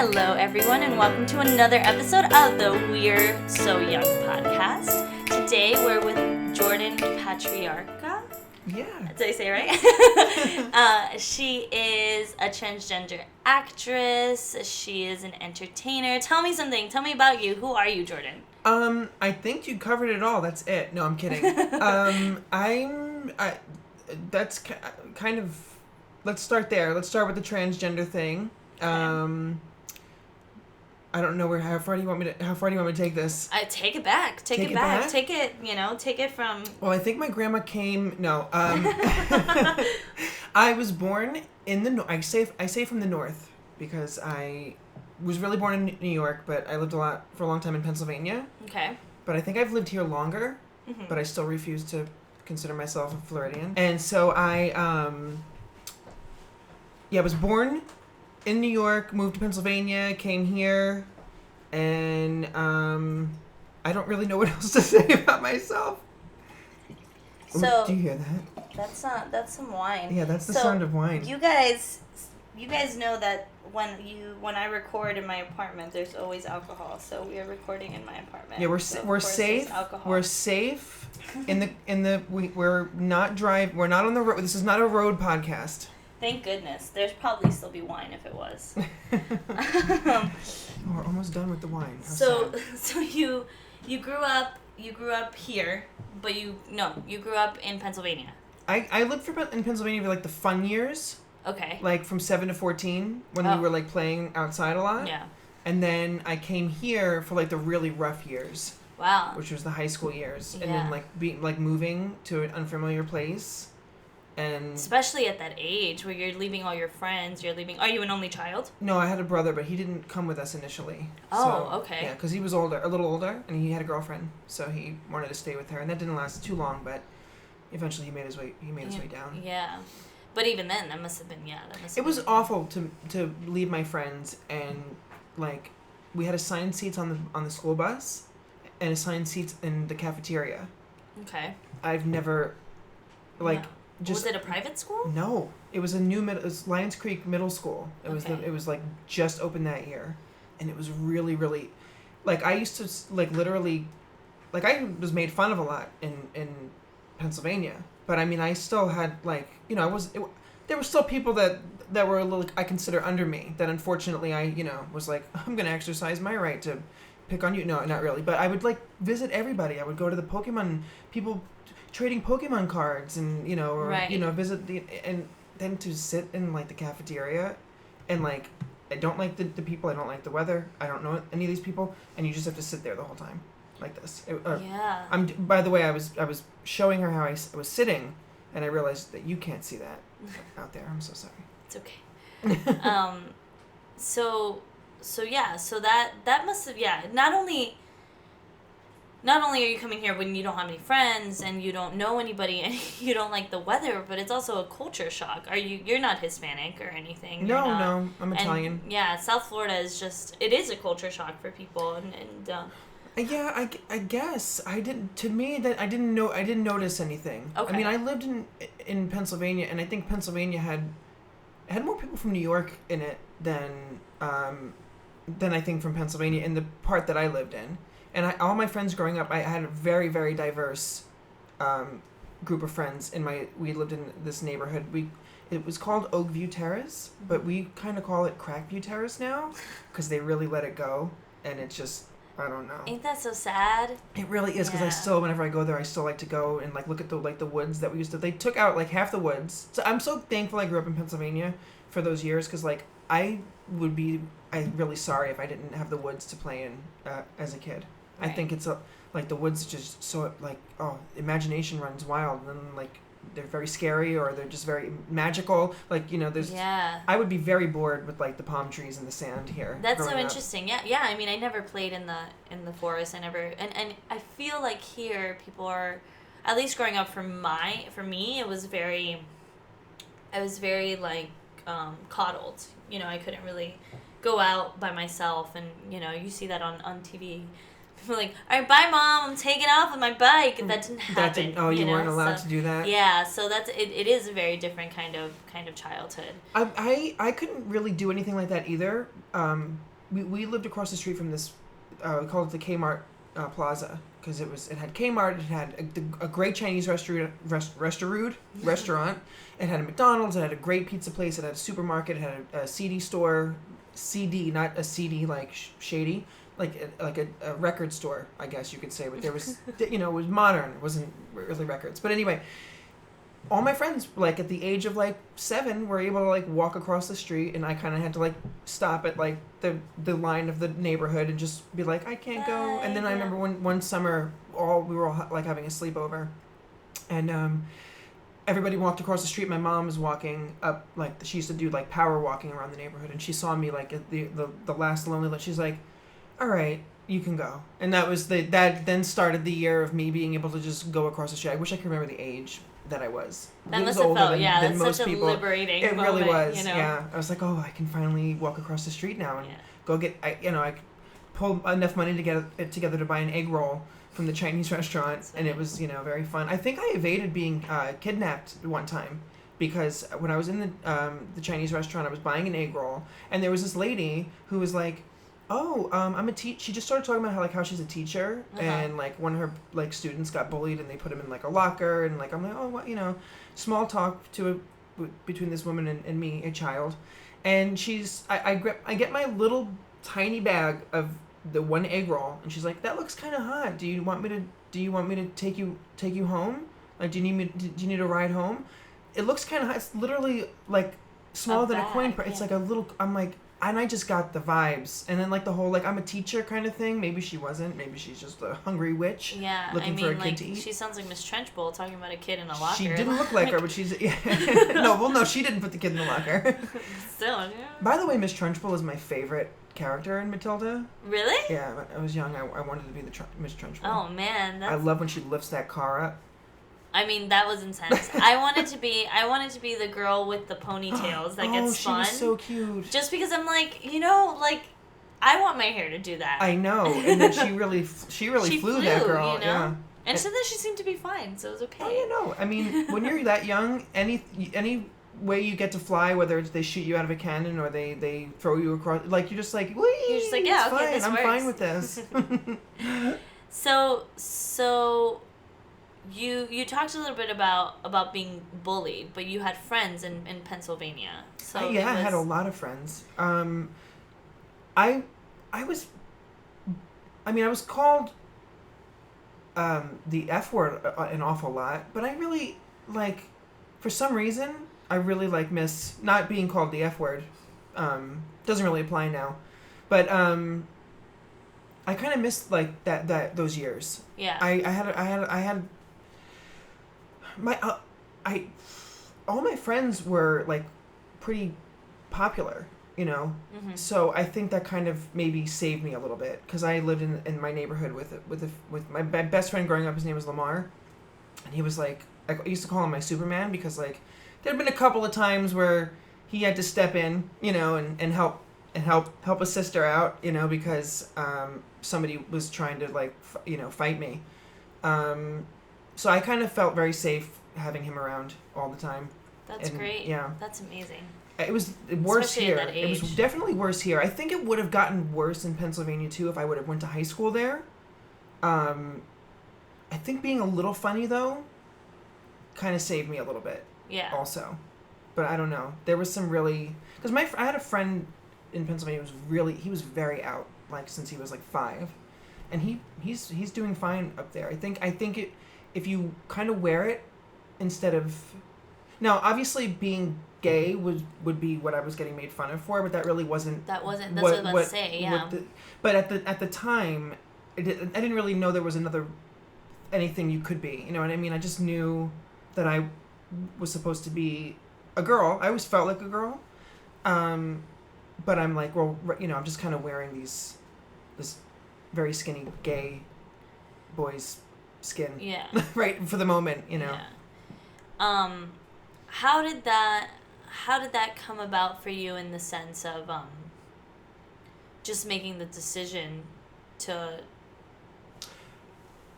Hello, everyone, and welcome to another episode of the We're So Young podcast. Today, we're with Jordan Patriarca. Yeah. Did I say it right? She is a transgender actress. She is an entertainer. Tell me something. Tell me about you. Who are you, Jordan? I think you covered it all. That's it. No, I'm kidding. That's kind of, let's start there. Let's start with the transgender thing. Okay. I don't know how far do you want me to take this? Take it back. Take it back. Take it from... Well, I think my grandma came, I was born in the, I say from the north because I was really born in New York, but I lived for a long time in Pennsylvania. Okay. But I think I've lived here longer, but I still refuse to consider myself a Floridian. And so I was born in New York, moved to Pennsylvania, came here, and I don't really know what else to say about myself. So do you hear that? That's some wine. Yeah, that's the sound of wine. You guys know that when I record in my apartment, there's always alcohol. So we are recording in my apartment. Yeah, we're safe. We're safe. We're not on the road. This is not a road podcast. Thank goodness. There's probably still be wine if it was. We're almost done with the wine. So you grew up here, but you grew up in Pennsylvania. I lived in Pennsylvania for like the fun years. Okay. Like from 7 to 14 when we were like playing outside a lot. Yeah. And then I came here for like the really rough years. Wow. Which was the high school years. Yeah. And then moving to an unfamiliar place. And especially at that age where you're leaving all your friends, are you an only child? No, I had a brother, but he didn't come with us initially. Oh, okay. Yeah, because he was a little older, and he had a girlfriend, so he wanted to stay with her, and that didn't last too long, but eventually he made his way down. Yeah. But even then, that must have been. It was awful to leave my friends, and like we had assigned seats on the school bus and assigned seats in the cafeteria. Okay. I've never was it a private school? No, it was it was Lions Creek Middle School. It was like just opened that year, and it was really, really, like I used to literally, like I was made fun of a lot in Pennsylvania, but I mean I still had there were still people that were a little I consider under me that unfortunately I was like, I'm gonna exercise my right to pick on you. No, not really, but I would visit everybody. I would go to the Pokemon people trading Pokemon cards and visit and then to sit in the cafeteria and I don't like the people, I don't like the weather, I don't know any of these people, and you just have to sit there the whole time like this. Yeah. By the way, I was showing her how I was sitting, and I realized that you can't see that out there. I'm so sorry. It's okay. So that must have Not only are you coming here when you don't have any friends and you don't know anybody and you don't like the weather, but it's also a culture shock. You're not Hispanic or anything. No, I'm Italian. Yeah, South Florida is it is a culture shock for people yeah, I guess I didn't notice anything. Okay. I mean, I lived in Pennsylvania, and I think Pennsylvania had more people from New York in it than I think from Pennsylvania in the part that I lived in. And all my friends growing up, I had a very, very diverse group of friends. We lived in this neighborhood. It was called Oakview Terrace, but we kind of call it Crackview Terrace now because they really let it go, and it's just, I don't know. Ain't that so sad? It really is, because I still, whenever I go there, I still like to go and look at the woods that we used to. They took out half the woods, so I'm so thankful I grew up in Pennsylvania for those years, because I'm really sorry if I didn't have the woods to play in as a kid. Right. I think it's the woods just so imagination runs wild, and they're very scary, or they're just very magical. There's. Yeah. I would be very bored with the palm trees and the sand here. That's so interesting. Yeah. I mean, I never played in the forest. I never, and I feel like here people are, at least growing up for me, it was very. I was very coddled. I couldn't really go out by myself, and you see that on TV. people were like, all right, bye, Mom, I'm taking off with my bike. That didn't happen. You weren't allowed to do that? Yeah, so it is a very different kind of childhood. I couldn't really do anything like that either. We lived across the street from this, we called it the Kmart Plaza, because it had Kmart, it had a great Chinese restaurant, it had a McDonald's, it had a great pizza place, it had a supermarket, it had a CD store, CD, not a CD like shady, like a record store, I guess you could say, but there was, it was modern, it wasn't really records. But anyway, all my friends, like, at the age of, like, 7, were able to, like, walk across the street, and I kind of had to, like, stop at, like, the line of the neighborhood and just be like, I can't go. And then I remember one summer, we were all, like, having a sleepover, and everybody walked across the street. My mom was walking up, like, she used to do, like, power walking around the neighborhood, and she saw me, like, at the last lonely light. She's like, all right, you can go. And that then started the year of me being able to just go across the street. I wish I could remember the age that I was. That must have felt, that's most such a people. liberating It moment, really was, you know? yeah. I was like, oh, I can finally walk across the street now and go get, I pulled enough money to get it together to buy an egg roll from the Chinese restaurant, and it was, very fun. I think I evaded being kidnapped one time, because when I was in the Chinese restaurant, I was buying an egg roll, and there was this lady who was like, oh, I'm a teacher. She just started talking about how she's a teacher, and like one of her like students got bullied, and they put him in like a locker, and like I'm like, oh, what, small talk between this woman and me, a child, and I get my little tiny bag of the one egg roll, and she's like, that looks kind of hot. Do you want me to take you home? Like, do you need a ride home? It looks kind of hot. It's literally like smaller than a coin. It's like a little. I'm like. And I just got the vibes. And then, like, the whole, like, I'm a teacher kind of thing. Maybe she wasn't. Maybe she's just a hungry witch looking for a kid to eat. She sounds like Miss Trenchbull talking about a kid in a locker. She didn't look like her, but she's... Yeah. No, she didn't put the kid in the locker. Still, yeah. By the way, Miss Trenchbull is my favorite character in Matilda. Really? Yeah, when I was young, I wanted to be the Miss Trenchbull. Oh, man. I love when she lifts that car up. I mean, that was intense. I wanted to be the girl with the ponytails that gets spun. Oh, she was so cute. Just because I'm like, I want my hair to do that. I know, and then she really flew that girl. Yeah. And so then she seemed to be fine, so it was okay. Oh, I mean, when you're that young, any way you get to fly, whether it's they shoot you out of a cannon or they throw you across, like, you're just like, wee, you're just like, yeah, it's okay, fine. this I'm works. fine with this. So you talked a little bit about being bullied, but you had friends in Pennsylvania. So I had a lot of friends. I was called the F word an awful lot, but I really, like, for some reason, I really, like, miss not being called the F word. Doesn't really apply now, but I kind of missed, like, those years. Yeah. I had all my friends were, like, pretty popular, Mm-hmm. So I think that kind of maybe saved me a little bit, because I lived in my neighborhood with my best friend growing up. His name was Lamar, and he was like, I used to call him my Superman, because, like, there had been a couple of times where he had to step in, and help a sister out, because somebody was trying to, like, fight me. So I kind of felt very safe having him around all the time. That's great. Yeah. That's amazing. It was worse Especially here. at that age. It was definitely worse here. I think it would have gotten worse in Pennsylvania too if I would have went to high school there. I think being a little funny though kind of saved me a little bit. Yeah. Also, but I don't know. There was some really, because I had a friend in Pennsylvania he was very out, like, since he was like 5, and he's doing fine up there. I think if you kind of wear it instead of, now obviously being gay would be what I was getting made fun of for, but that really wasn't. That's what I was about to say. Yeah. But at the time, I didn't really know there was anything you could be. You know what I mean? I just knew that I was supposed to be a girl. I always felt like a girl. But I'm like, well, I'm just kind of wearing this very skinny gay boy's skin. Yeah. Right, for the moment, Yeah. How did that come about for you, in the sense of just making the decision to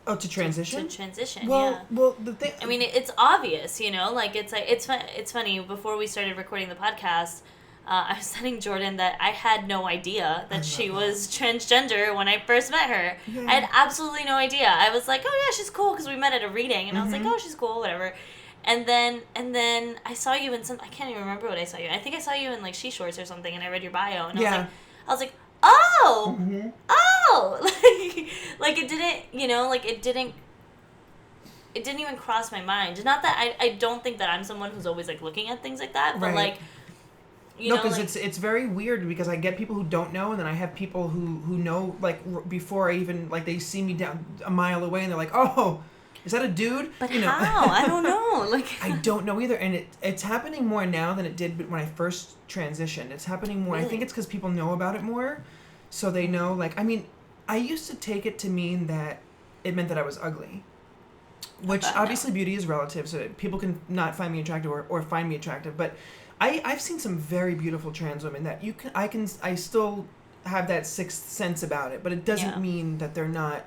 Oh, to transition? To transition, well, yeah. Well, the thing... I mean, it's obvious, you know? Like, it's funny. Before we started recording the podcast, I was telling Jordan that I had no idea that she was transgender when I first met her. Yeah. I had absolutely no idea. I was like, oh, yeah, she's cool, because we met at a reading. And I was like, oh, she's cool, whatever. And then I saw you in some... I can't even remember what I saw you. I think I saw you in, like, She Shorts or something, and I read your bio. And I was like, oh! Oh! like, it didn't, you know, like, it didn't even cross my mind. Not that I don't think that I'm someone who's always, like, looking at things like that, but, like, you know, because like, it's very weird, because I get people who don't know, and then I have people who know, like, before I even, like, they see me down a mile away, and they're like, oh, is that a dude? But how? I don't know. Like, I don't know either, and it's happening more now than it did when I first transitioned. It's happening more. Really? I think it's because people know about it more, so they know. Like, I mean, I used to take it to mean that it meant that I was ugly, which obviously beauty is relative, so people can not find me attractive or find me attractive. But I've seen some very beautiful trans women that I still have that sixth sense about it, but it doesn't mean that they're not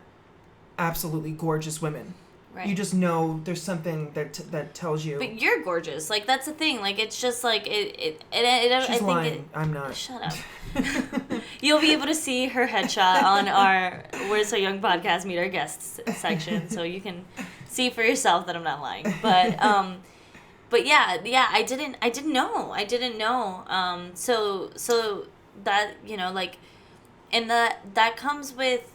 absolutely gorgeous women. Right. You just know there's something that tells you. But you're gorgeous. Like, that's the thing. Like, it's just like She's I think lying. I'm not. Shut up. You'll be able to see her headshot on our We're So Young podcast Meet Our Guests section, so you can see for yourself that I'm not lying. But yeah, I didn't know. So that, you know, like, and that comes with,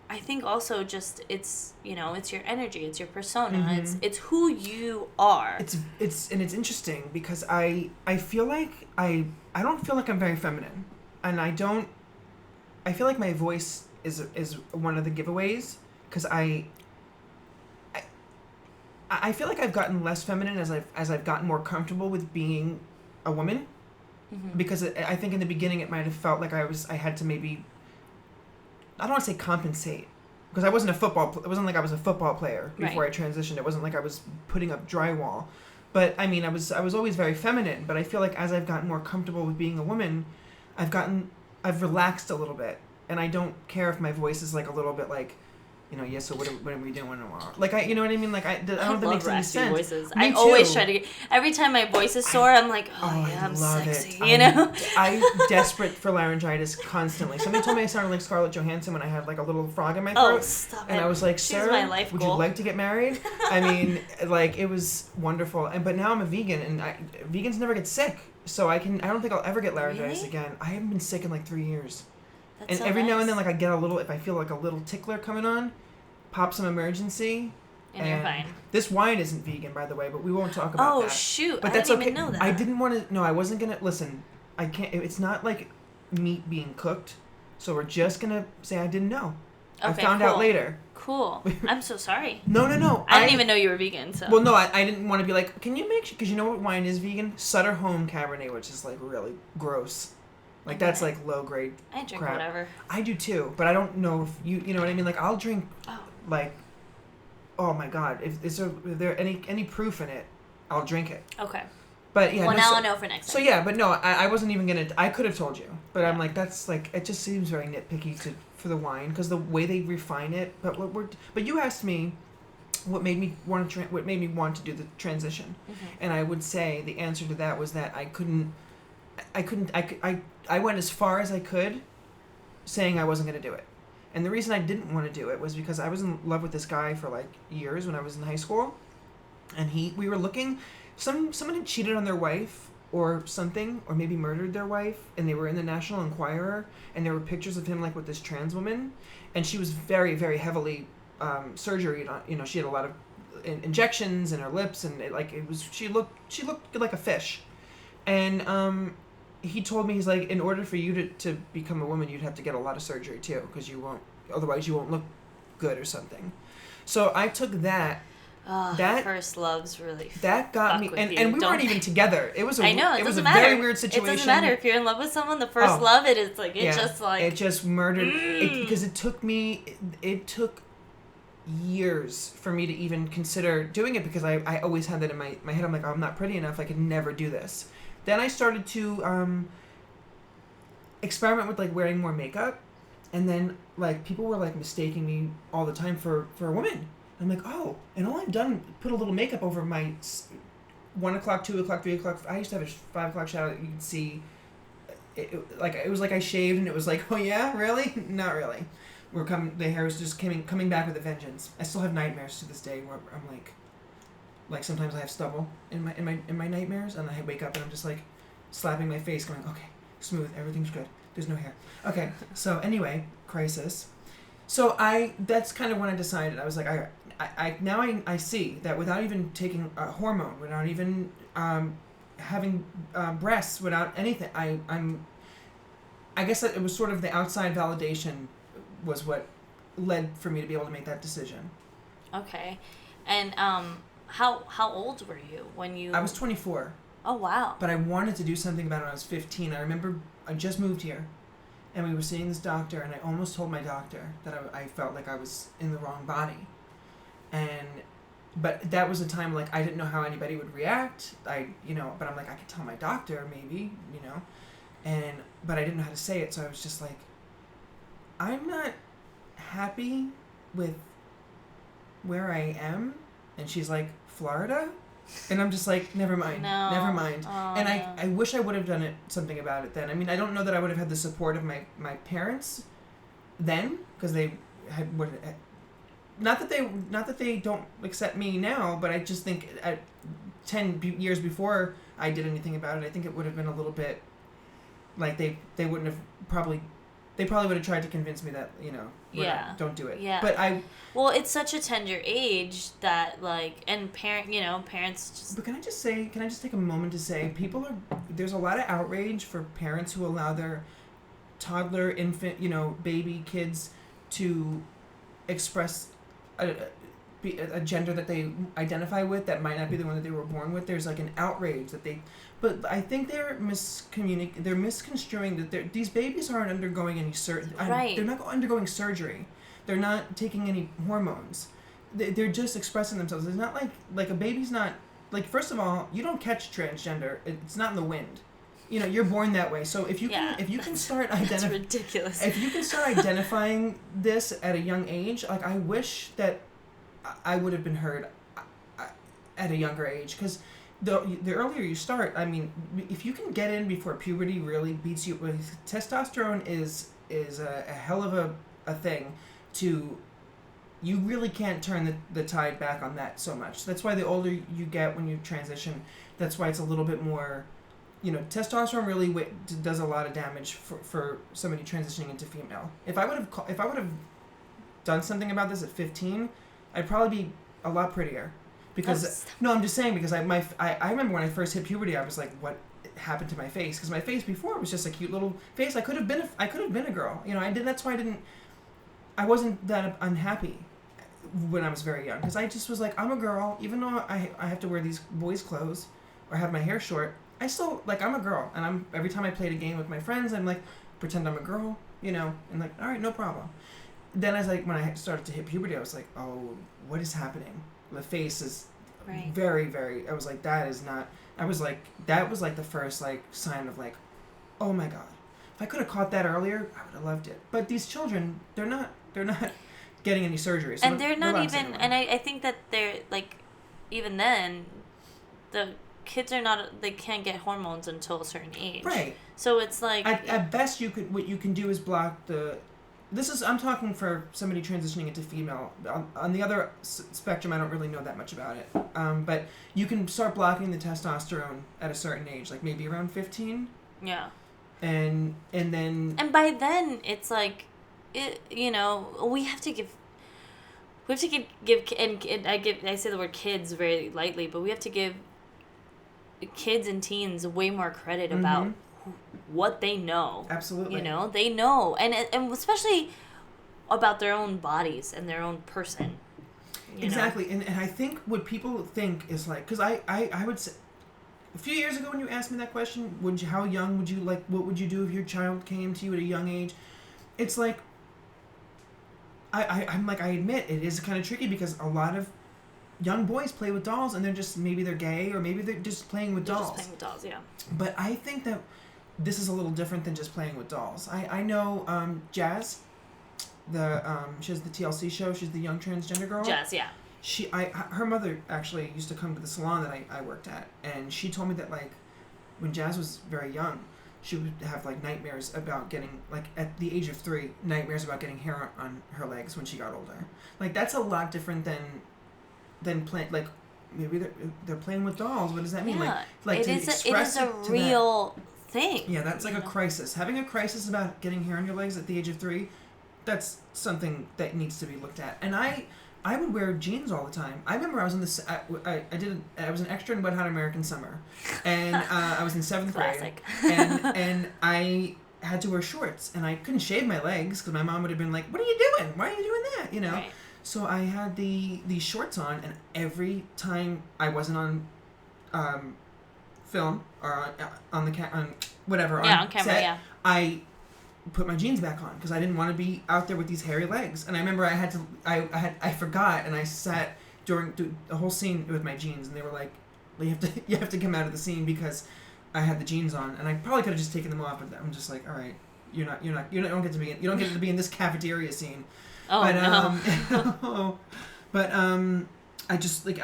I think also just it's, you know, it's your energy, it's your persona, it's who you are. It's interesting because I feel like I don't feel like I'm very feminine, and I feel like my voice is one of the giveaways, because I feel like I've gotten less feminine as I've gotten more comfortable with being a woman, because I think in the beginning it might have felt like I had to maybe, I don't want to say compensate, because it wasn't like I was a football player before I transitioned. It wasn't like I was putting up drywall. But I mean, I was always very feminine, but I feel like as I've gotten more comfortable with being a woman, I've relaxed a little bit, and I don't care if my voice is like a little bit like, you know, yeah, so what are we doing tomorrow? Like, you know what I mean? Like, I don't know if that makes any sense. Voices. I always try to get, every time my voice is sore, I'm like, I'm sexy, you know? I'm desperate for laryngitis constantly. Somebody told me I sounded like Scarlett Johansson when I had like a little frog in my throat. Oh, stop and it. I was like, She's Sarah, my life would goal. you like to get married? I mean, like, it was wonderful. But now I'm a vegan, and vegans never get sick. So I don't think I'll ever get laryngitis again. I haven't been sick in like 3 years. That's and so every nice. now and then, like, I get a little, if I feel like a little tickler coming on, pop some emergency. And you're fine. This wine isn't vegan, by the way, but we won't talk about that. Oh, shoot. But I that's didn't okay. even know that. I didn't want to... No, I wasn't going to... Listen, I can't... It's not like meat being cooked, so we're just going to say I didn't know. Okay, I found out later. Cool. I'm so sorry. No. I didn't even know you were vegan, so... Well, no, I didn't want to be like, can you make sure... Because you know what wine is vegan? Sutter Home Cabernet, which is, like, really gross. Like, that's, like, low-grade I drink crap. whatever. I do, too. But I don't know if you know what I mean? Like, I'll drink, like... Oh, my God. Is there any proof in it, I'll drink it. Okay. But, yeah. Well, now I'll know for next time. So, yeah, but no, I wasn't even going to... I could have told you. But I'm like, that's, like... It just seems very nitpicky for the wine, because the way they refine it. But you asked me what made me want to do the transition. And I would say the answer to that was that I went as far as I could saying I wasn't going to do it. And the reason I didn't want to do it was because I was in love with this guy for like years when I was in high school. And we were looking, someone had cheated on their wife or something, or maybe murdered their wife, and they were in the National Enquirer, and there were pictures of him like with this trans woman, and she was very, very heavily surgery. You know, she had a lot of injections in her lips, and she looked like a fish. And he told me, he's like, in order for you to become a woman, you'd have to get a lot of surgery too, because otherwise you won't look good or something. So I took that. That first love's really that got me, and we weren't even together. It was a very weird situation. It doesn't matter if you're in love with someone. The first love, it just murdered. Because it took years for me to even consider doing it, because I always had that in my head. I'm like, I'm not pretty enough. I could never do this. Then I started to experiment with like wearing more makeup, And then, like, people were, like, mistaking me all the time for a woman. I'm like, oh, and all I've done, put a little makeup over my 1 o'clock, 2 o'clock, 3 o'clock. I used to have a 5 o'clock shadow that you could see. It was like I shaved and it was like, oh yeah, really? Not really. The hair was just coming back with a vengeance. I still have nightmares to this day where I'm like sometimes I have stubble in my nightmares, and I wake up and I'm just like slapping my face, going, okay, smooth, everything's good. There's no hair. Okay, so anyway, crisis. So that's kind of when I decided. I was like, I see that without even taking a hormone, without even having breasts, without anything, I guess that it was sort of the outside validation was what led for me to be able to make that decision. Okay, and how old were you when you? I was 24. Oh wow! But I wanted to do something about it when I was 15. I remember I just moved here, and we were seeing this doctor, and I almost told my doctor that I felt like I was in the wrong body, but that was a time like I didn't know how anybody would react. But I'm like, I could tell my doctor maybe, but I didn't know how to say it, so I was just like, I'm not happy with where I am. And she's like, Florida? And I'm just like, never mind. No. Never mind. Oh, and no. I wish I would have done something about it then. I mean, I don't know that I would have had the support of my parents then, because they had not that they don't accept me now, but I just think at 10 years before I did anything about it, I think it would have been a little bit like they wouldn't have they probably would have tried to convince me that, don't do it. Yeah. But well, it's such a tender age that, like, and parents just... But can I just take a moment to say, there's a lot of outrage for parents who allow their toddler, infant, baby kids to express a gender that they identify with that might not be the one that they were born with. There's like an outrage but I think they're misconstruing that these babies aren't undergoing any Right. They're not undergoing surgery. They're not taking any hormones. They're just expressing themselves. It's not like a baby's not like, first of all, you don't catch transgender. It's not in the wind. You're born that way. So if you can start That's ridiculous. If you can start identifying this at a young age, like, I wish that I would have been heard at a younger age, because the earlier you start, I mean, if you can get in before puberty really beats you, testosterone is a hell of a thing to. You really can't turn the tide back on that so much. That's why the older you get when you transition, that's why it's a little bit more. Testosterone really does a lot of damage for somebody transitioning into female. If I would have done something about this at 15, I'd probably be a lot prettier. Because no, I'm just saying, because I remember when I first hit puberty, I was like, what happened to my face? Because my face before was just a cute little face. I could have been a girl. That's why I wasn't that unhappy when I was very young, because I just was like, I'm a girl, even though I have to wear these boys' clothes or have my hair short. I still, like, I'm a girl, and every time I played a game with my friends, I'm like, pretend I'm a girl, and like, all right, no problem. Then when I started to hit puberty, I was like, oh, what is happening? The face is very, very, I was like, that was like the first, like, sign of, like, oh my God. If I could have caught that earlier, I would have loved it. But these children, they're not getting any surgery. So and they're not even, and I think that they're, like, even then, the kids they can't get hormones until a certain age. Right. So it's like... At best, what you can do is block I'm talking for somebody transitioning into female. On the other spectrum, I don't really know that much about it. But you can start blocking the testosterone at a certain age, like maybe around 15. Yeah. And then... And by then, it's like, we have to give... and I say the word kids very lightly, but we have to give kids and teens way more credit about what they know. Absolutely. They know, and especially about their own bodies and their own person. Exactly. And I think what people think is like, because I would say, a few years ago when you asked me that question, how young would you, like, what would you do if your child came to you at a young age? It's like, I'm like, I admit it is kind of tricky, because a lot of young boys play with dolls, and maybe they're gay, or maybe they're just playing with dolls. Just playing with dolls, yeah. But I think that this is a little different than just playing with dolls. I know Jazz, she has the TLC show. She's the young transgender girl. Jazz, yeah. Her mother actually used to come to the salon that I worked at, and she told me that like when Jazz was very young, she would have like nightmares about getting like at the age of 3, nightmares about getting hair on her legs when she got older. Like that's a lot different than playing like maybe they're playing with dolls. What does that mean? Yeah, Like to express it is a real thing. Yeah, that's like a crisis. Having a crisis about getting hair on your legs at the age of 3, that's something that needs to be looked at. And I would wear jeans all the time. I remember I was in this. I was an extra in Wet Hot American Summer, and I was in 7th grade, and I had to wear shorts, and I couldn't shave my legs because my mom would have been like, "What are you doing? Why are you doing that?" You know. Right. So I had these shorts on, and every time I wasn't on film or on whatever on camera, set, I put my jeans back on because I didn't want to be out there with these hairy legs. And I remember I forgot, and I sat during the whole scene with my jeans, and they were like, well, you have to come out of the scene because I had the jeans on, and I probably could have just taken them off, but I'm just like, all right, you don't get to be in this cafeteria scene. Oh, but, no. But I just like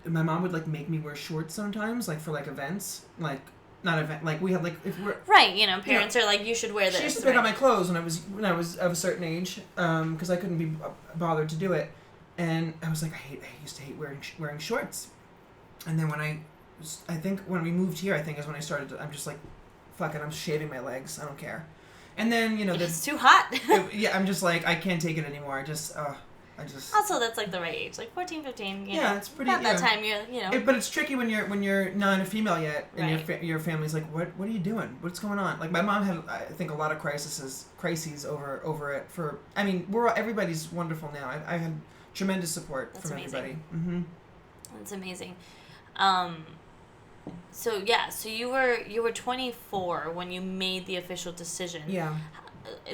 my mom would like make me wear shorts sometimes, like for like events, like not event, like we had like if we're right, parents are like, you should wear this. She used to pick out my clothes when I was of a certain age, because I couldn't be bothered to do it, and I was like, I used to hate wearing shorts, and then I think when we moved here, I think is when I started I'm just like, fuck it, I'm shaving my legs, I don't care. And then, it's too hot. I'm just like, I can't take it anymore. I just... Also, that's like the right age, like 14, 15. Yeah, it's pretty... At that time, you're. But it's tricky when you're not a female yet, and right. your family's like, what are you doing? What's going on? Like my mom had, I think, a lot of crises over it. Everybody's wonderful now. I had tremendous support from everybody. Mm-hmm. That's amazing. So you were 24 when you made the official decision. Yeah.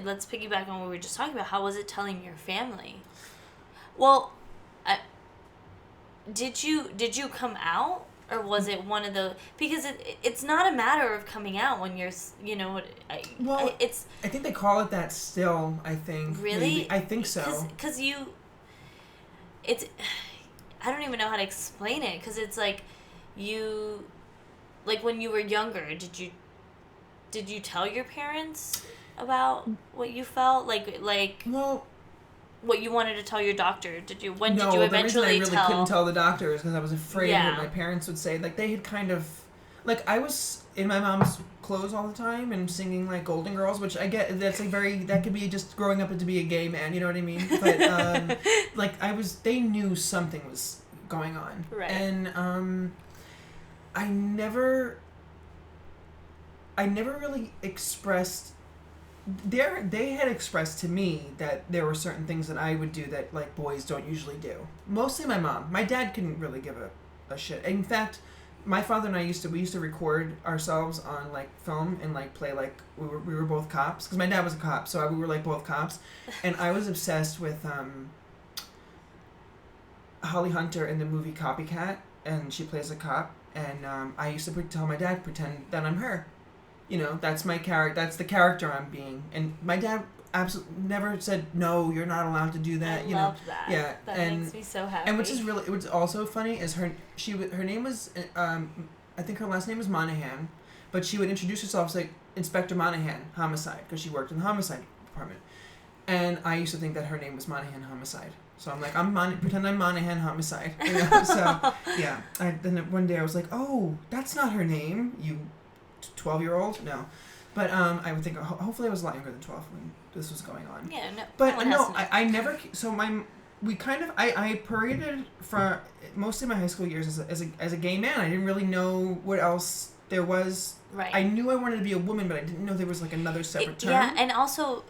Let's piggyback on what we were just talking about. How was it telling your family? Well, did you come out, or was it one of the, because it's not a matter of coming out when you're it's. I think they call it that still. I think. Really? Maybe. I think so. Because I don't even know how to explain it, because it's like you. Like, when you were younger, did you tell your parents about what you felt? Well, what you wanted to tell your doctor? Did you eventually tell? No, the reason I really couldn't tell the doctor is because I was afraid of what my parents would say. Like, they had kind of... Like, I was in my mom's clothes all the time and singing, like, Golden Girls, which I get, that's like that could be just growing up to be a gay man, you know what I mean? But, they knew something was going on. Right. And, I never really expressed. They had expressed to me that there were certain things that I would do that like boys don't usually do. Mostly my mom. My dad couldn't really give a shit. In fact, my father and I used to record ourselves on like film and like play like we were both cops, because my dad was a cop, so we were like both cops, and I was obsessed with Holly Hunter in the movie Copycat, and she plays a cop. And I used to tell my dad, pretend that I'm her. That's my character. That's the character I'm being. And my dad absolutely never said, no, you're not allowed to do that. I love that. Yeah. That makes me so happy. And what's also funny is her name was, I think her last name was Monahan, but she would introduce herself as like Inspector Monahan, Homicide, because she worked in the Homicide Department. And I used to think that her name was Monahan Homicide. So I'm like, pretend I'm Monahan Homicide. So, yeah. Then one day I was like, oh, that's not her name, you 12-year-old? No. But I would think, hopefully I was a lot younger than 12 when this was going on. Yeah, no. But no, I never, so I paraded for mostly my high school years as a gay man. I didn't really know what else there was. Right. I knew I wanted to be a woman, but I didn't know there was like another separate term. Yeah, and also...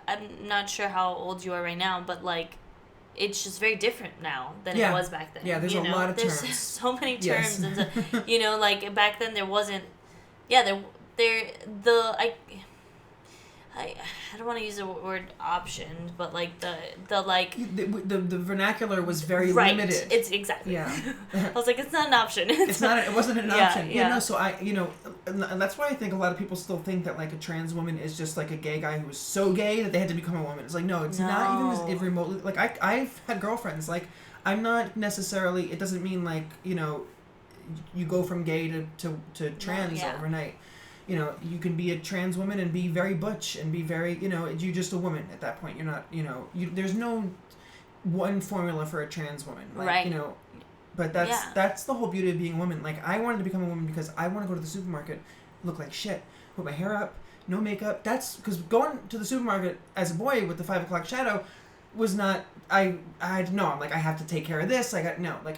I'm not sure how old you are right now, but like, it's just very different now than it was back then. Yeah, there's a lot of terms. There's so many terms, Yes. and like back then there wasn't. Yeah, I I don't want to use the word option, but like the like the vernacular was very right. limited. It's exactly. Yeah. I was like, it's not an option. It's not. It wasn't an option. Yeah. You know. So and that's why I think a lot of people still think that like a trans woman is just like a gay guy who was so gay that they had to become a woman. It's like no, it's not even remotely. Like I've had girlfriends. Like I'm not necessarily. It doesn't mean like you go from gay to trans overnight. You know, you can be a trans woman and be very butch and be very, you're just a woman at that point. You're not, there's no one formula for a trans woman. Like, right. But that's the whole beauty of being a woman. Like, I wanted to become a woman because I want to go to the supermarket, look like shit, put my hair up, no makeup. That's because going to the supermarket as a boy with the 5 o'clock shadow was not, I'm like, I have to take care of this. Like,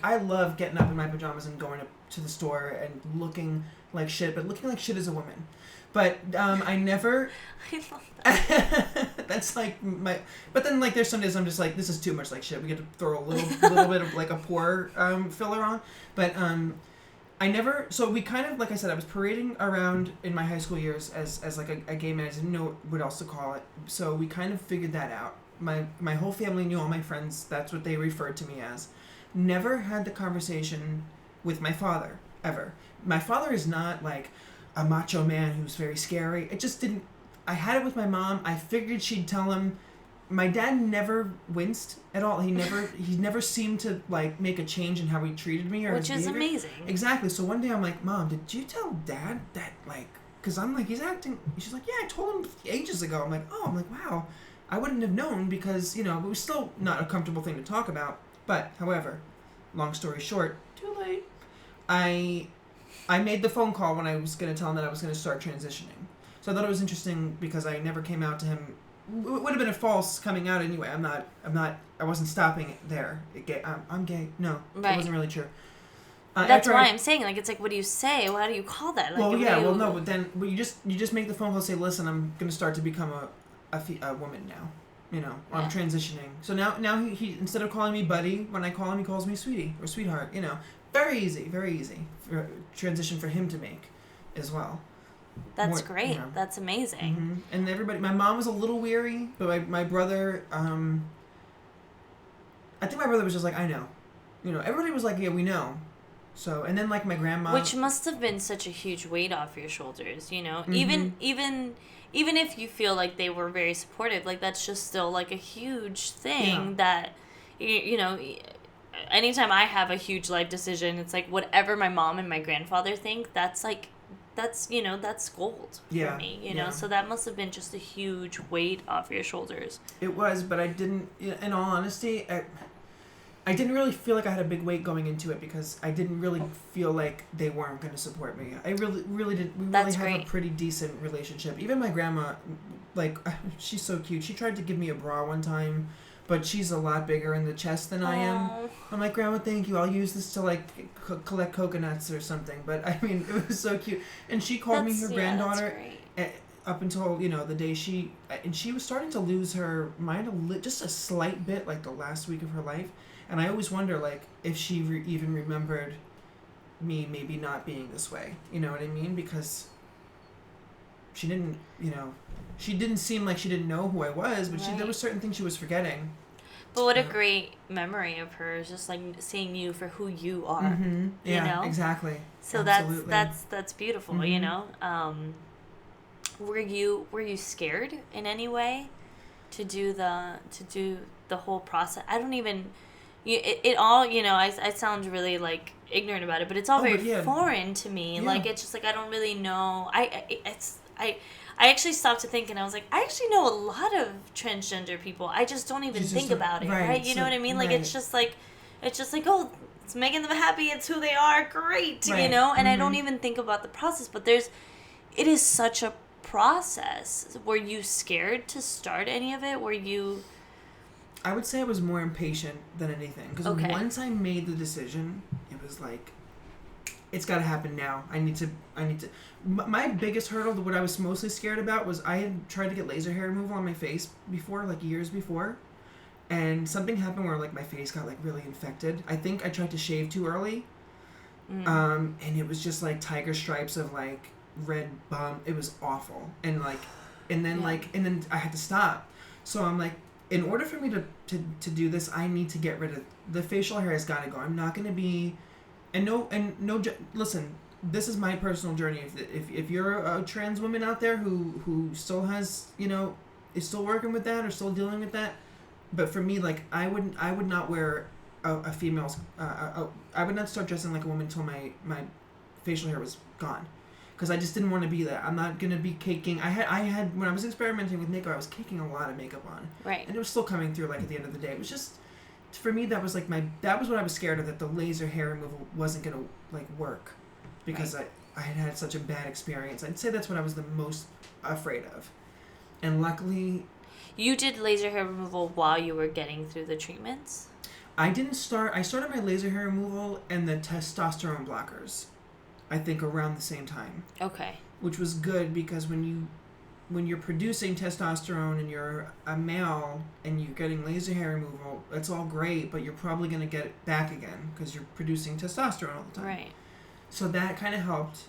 I love getting up in my pajamas and going to the store and looking like shit, but looking like shit as a woman. But I never. I love that. That's like my. But then like there's some days I'm just like this is too much like shit. We get to throw a little bit of like a pore filler on. But I never. So we kind of like I said I was parading around in my high school years as like a gay man. I didn't know what else to call it. So we kind of figured that out. My whole family knew, all my friends. That's what they referred to me as. Never had the conversation with my father ever. My father is not like a macho man who's very scary. It just didn't. I had it with my mom. I figured she'd tell him. My dad never winced at all. He never seemed to like make a change in how he treated me or which his is behavior. amazing. Exactly. So one day I'm like, Mom, did you tell Dad that like? Because I'm like, he's acting. She's like, yeah, I told him ages ago. I'm like, oh, I'm like, wow, I wouldn't have known because it was still not a comfortable thing to talk about. But however, long story short, too late. I made the phone call when I was going to tell him that I was going to start transitioning. So I thought it was interesting because I never came out to him. It would have been a false coming out anyway. I wasn't stopping it there. I'm gay. No, right. It wasn't really true. That's why I'm saying, like, it's like, what do you say? How do you call that? Like, no, but then you just make the phone call and say, listen, I'm going to start to become a woman now. I'm transitioning. So now he instead of calling me buddy, when I call him, he calls me sweetie or sweetheart, Very easy for transition for him to make as well. That's great. That's amazing. Mm-hmm. And everybody, my mom was a little weary, but my brother, I think my brother was just like, I know. Everybody was like, yeah, we know. So, and then like my grandma. Which must have been such a huge weight off your shoulders, Mm-hmm. Even if you feel like they were very supportive, like that's just still like a huge thing that, anytime I have a huge life decision, it's like whatever my mom and my grandfather think, that's gold for me, So that must have been just a huge weight off your shoulders. It was, but I didn't, in all honesty, I didn't really feel like I had a big weight going into it because I didn't really feel like they weren't going to support me. I really did. We really have a pretty decent relationship. Even my grandma, like, she's so cute. She tried to give me a bra one time, but she's a lot bigger in the chest than I am. I'm like, Grandma, thank you. I'll use this to, like, collect coconuts or something. But, I mean, it was so cute. And she called me her granddaughter up until, the day she was starting to lose her mind just a slight bit, like, the last week of her life. And I always wonder, like, if she even remembered me maybe not being this way. You know what I mean? Because she didn't, she didn't seem like she didn't know who I was, but there was certain things she was forgetting. But what a great memory of her, just like seeing you for who you are. Mm-hmm. Yeah, exactly. So absolutely. that's beautiful, Mm-hmm. Were you scared in any way to do the whole process? I don't even. It all, I sound really, like, ignorant about it, but it's all very foreign to me. Yeah. Like, it's just, like, I don't really know. I actually stopped to think, and I was like, I actually know a lot of transgender people. I just don't even think about it, right? You know what I mean? Like, it's just like, oh, it's making them happy. It's who they are. Great, And Mm-hmm. I don't even think about the process. But it is such a process. Were you scared to start any of it? Were you... I would say I was more impatient than anything. Because once I made the decision, it was like, it's got to happen now. I need to. My biggest hurdle, what I was mostly scared about, was I had tried to get laser hair removal on my face before, like years before. And something happened where, like, my face got, like, really infected. I think I tried to shave too early. And it was just, like, tiger stripes of, like, red bum. It was awful. And, like, and then and then I had to stop. So I'm like, in order for me to do this, I need to get rid of the facial hair. Has got to go. I'm not going to be, listen. This is my personal journey. If you're a trans woman out there who still has, is still working with that or still dealing with that, but for me, like I would not wear a female's. I would not start dressing like a woman until my facial hair was gone, because I just didn't want to be that. I'm not gonna be caking. I had when I was experimenting with makeup, I was caking a lot of makeup on, right, and it was still coming through. Like at the end of the day, it was just, for me, that was like that was what I was scared of, that the laser hair removal wasn't gonna work, because right. I had such a bad experience. I'd say that's what I was the most afraid of, and luckily. You did laser hair removal while you were getting through the treatments? I started my laser hair removal and the testosterone blockers, I think, around the same time. Okay. Which was good, because when you're producing testosterone and you're a male and you're getting laser hair removal, that's all great, but you're probably going to get it back again because you're producing testosterone all the time. Right. So that kind of helped.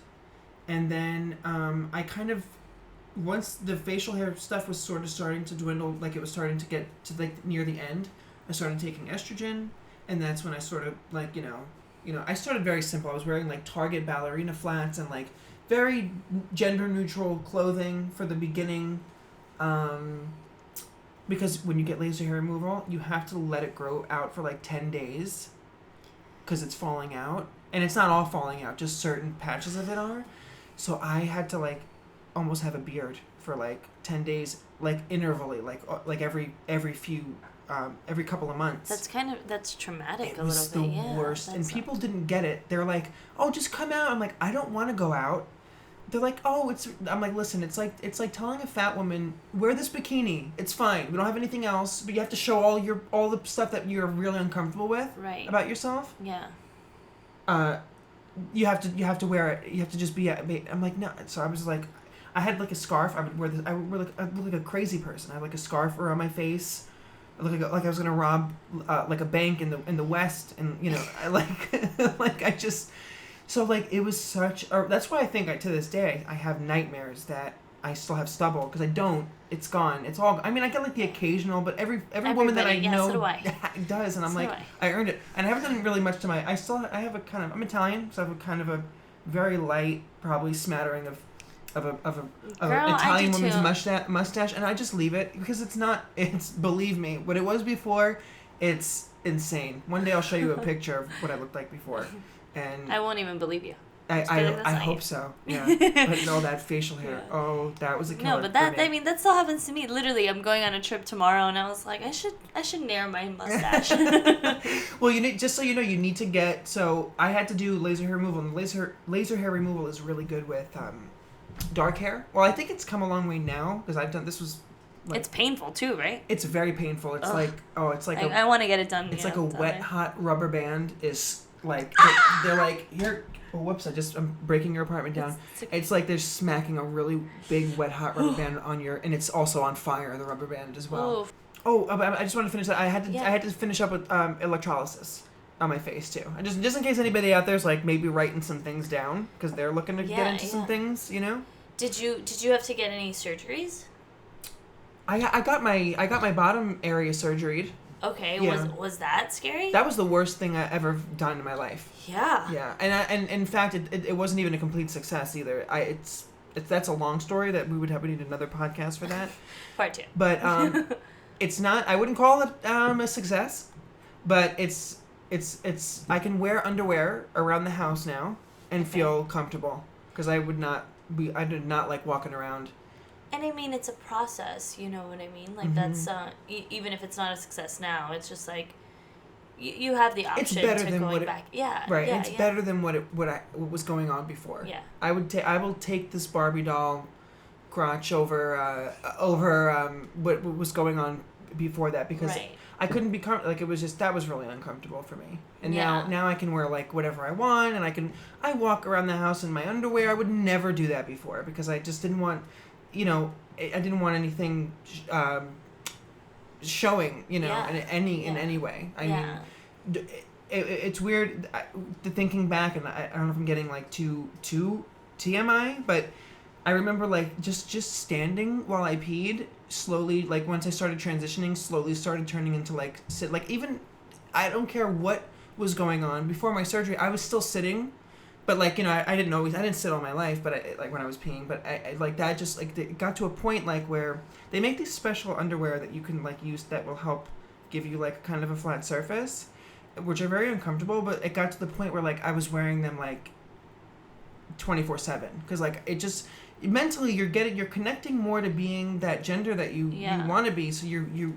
And then I kind of, once the facial hair stuff was sort of starting to dwindle, like it was starting to get to near the end, I started taking estrogen, and that's when I sort of I started very simple. I was wearing Target ballerina flats and very gender neutral clothing for the beginning, because when you get laser hair removal, you have to let it grow out for 10 days, because it's falling out, and it's not all falling out, just certain patches of it are. So I had to almost have a beard for 10 days, intervally, every couple of months. That's traumatic a little bit. It was the worst, and people didn't get it. They're like, "Oh, just come out." I'm like, "I don't want to go out." They're like, "Oh, it's." I'm like, "Listen, it's like telling a fat woman, wear this bikini. It's fine. We don't have anything else, but you have to show all the stuff that you're really uncomfortable with about yourself." Yeah. You have to wear it. You have to just be. I'm like, no. So I was like, I had a scarf. I would wear this. I look like a crazy person. I had a scarf around my face. I look like I was gonna rob a bank in the West, and I just, so it was such. That's why I think to this day I have nightmares that I still have stubble, because I don't. It's gone. It's all. I mean, I get the occasional, but every woman that I know so do I. does, and I'm I earned it, and I haven't done really much to my. I have a kind of. I'm Italian, so I have a kind of a very light, probably smattering of an Italian woman's mustache, and I just leave it, because it's believe me, what it was before, it's insane. One day I'll show you a picture of what I looked like before, and I won't even believe you. I hope so. Yeah. But no, that facial hair. Yeah. Oh, that was a killer. No, but that still happens to me. Literally, I'm going on a trip tomorrow, and I was like, I should narrow my mustache. Well, just so you know, you need to get. So I had to do laser hair removal, and laser hair removal is really good with dark hair. Well, I think it's come a long way now, because I've done. This was. It's painful too, right? It's very painful. It's I want to get it done. It's a wet hot rubber band is they're like, here. Oh, whoops! I'm breaking your apartment down. It's like they're smacking a really big wet hot rubber band on your, and it's also on fire, the rubber band as well. Oh, I just want to finish that. I had to finish up with electrolysis on my face too. And just in case anybody out there's maybe writing some things down, because they're looking to get into some things, Did you have to get any surgeries? I got my bottom area surgeried. Okay, yeah. Was that scary? That was the worst thing I ever done in my life. Yeah. Yeah, and in fact, it wasn't even a complete success either. That's a long story that we need another podcast for that. Part 2. But it's not. I wouldn't call it a success, but it's I can wear underwear around the house now and feel comfortable, because I did not like walking around. And I mean, it's a process, you know what I mean? That's, even if it's not a success now, it's just you have the option to going back. Yeah. Right. Yeah, it's better than what was going on before. Yeah. I will take this Barbie doll crotch over what was going on before that, because I couldn't be it was just, that was really uncomfortable for me. And now I can wear whatever I want, and I walk around the house in my underwear. I would never do that before, because I just didn't want, I didn't want anything showing, in any way. I mean, it's weird thinking back, and I don't know if I'm getting too TMI, but I remember like just standing while I peed slowly, like once I started transitioning, slowly started turning into like sit, like even I don't care what was going on before my surgery, I was still sitting, but like, you know, I didn't sit all my life, but like when I was peeing, but I like that just like it got to a point like where they make these special underwear that you can like use that will help give you like kind of a flat surface, which are very uncomfortable, but it got to the point where like I was wearing them like 24/7 because like it just mentally you're connecting more to being that gender that you want to be, so you're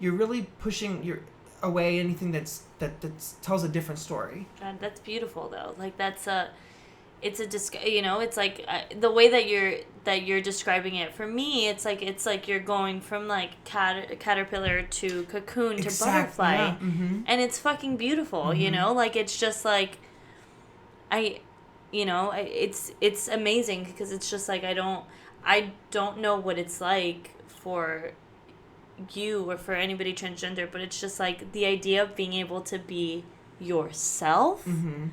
really pushing your away anything that tells a different story. God, that's beautiful though. Like that's it's like the way that you're describing it. For me, it's like you're going from like caterpillar to cocoon to butterfly, yeah. Mm-hmm. and it's fucking beautiful. Mm-hmm. You know, like it's just like it's amazing because it's just like I don't know what it's like for you or for anybody transgender, but it's just like the idea of being able to be yourself. Mm-hmm.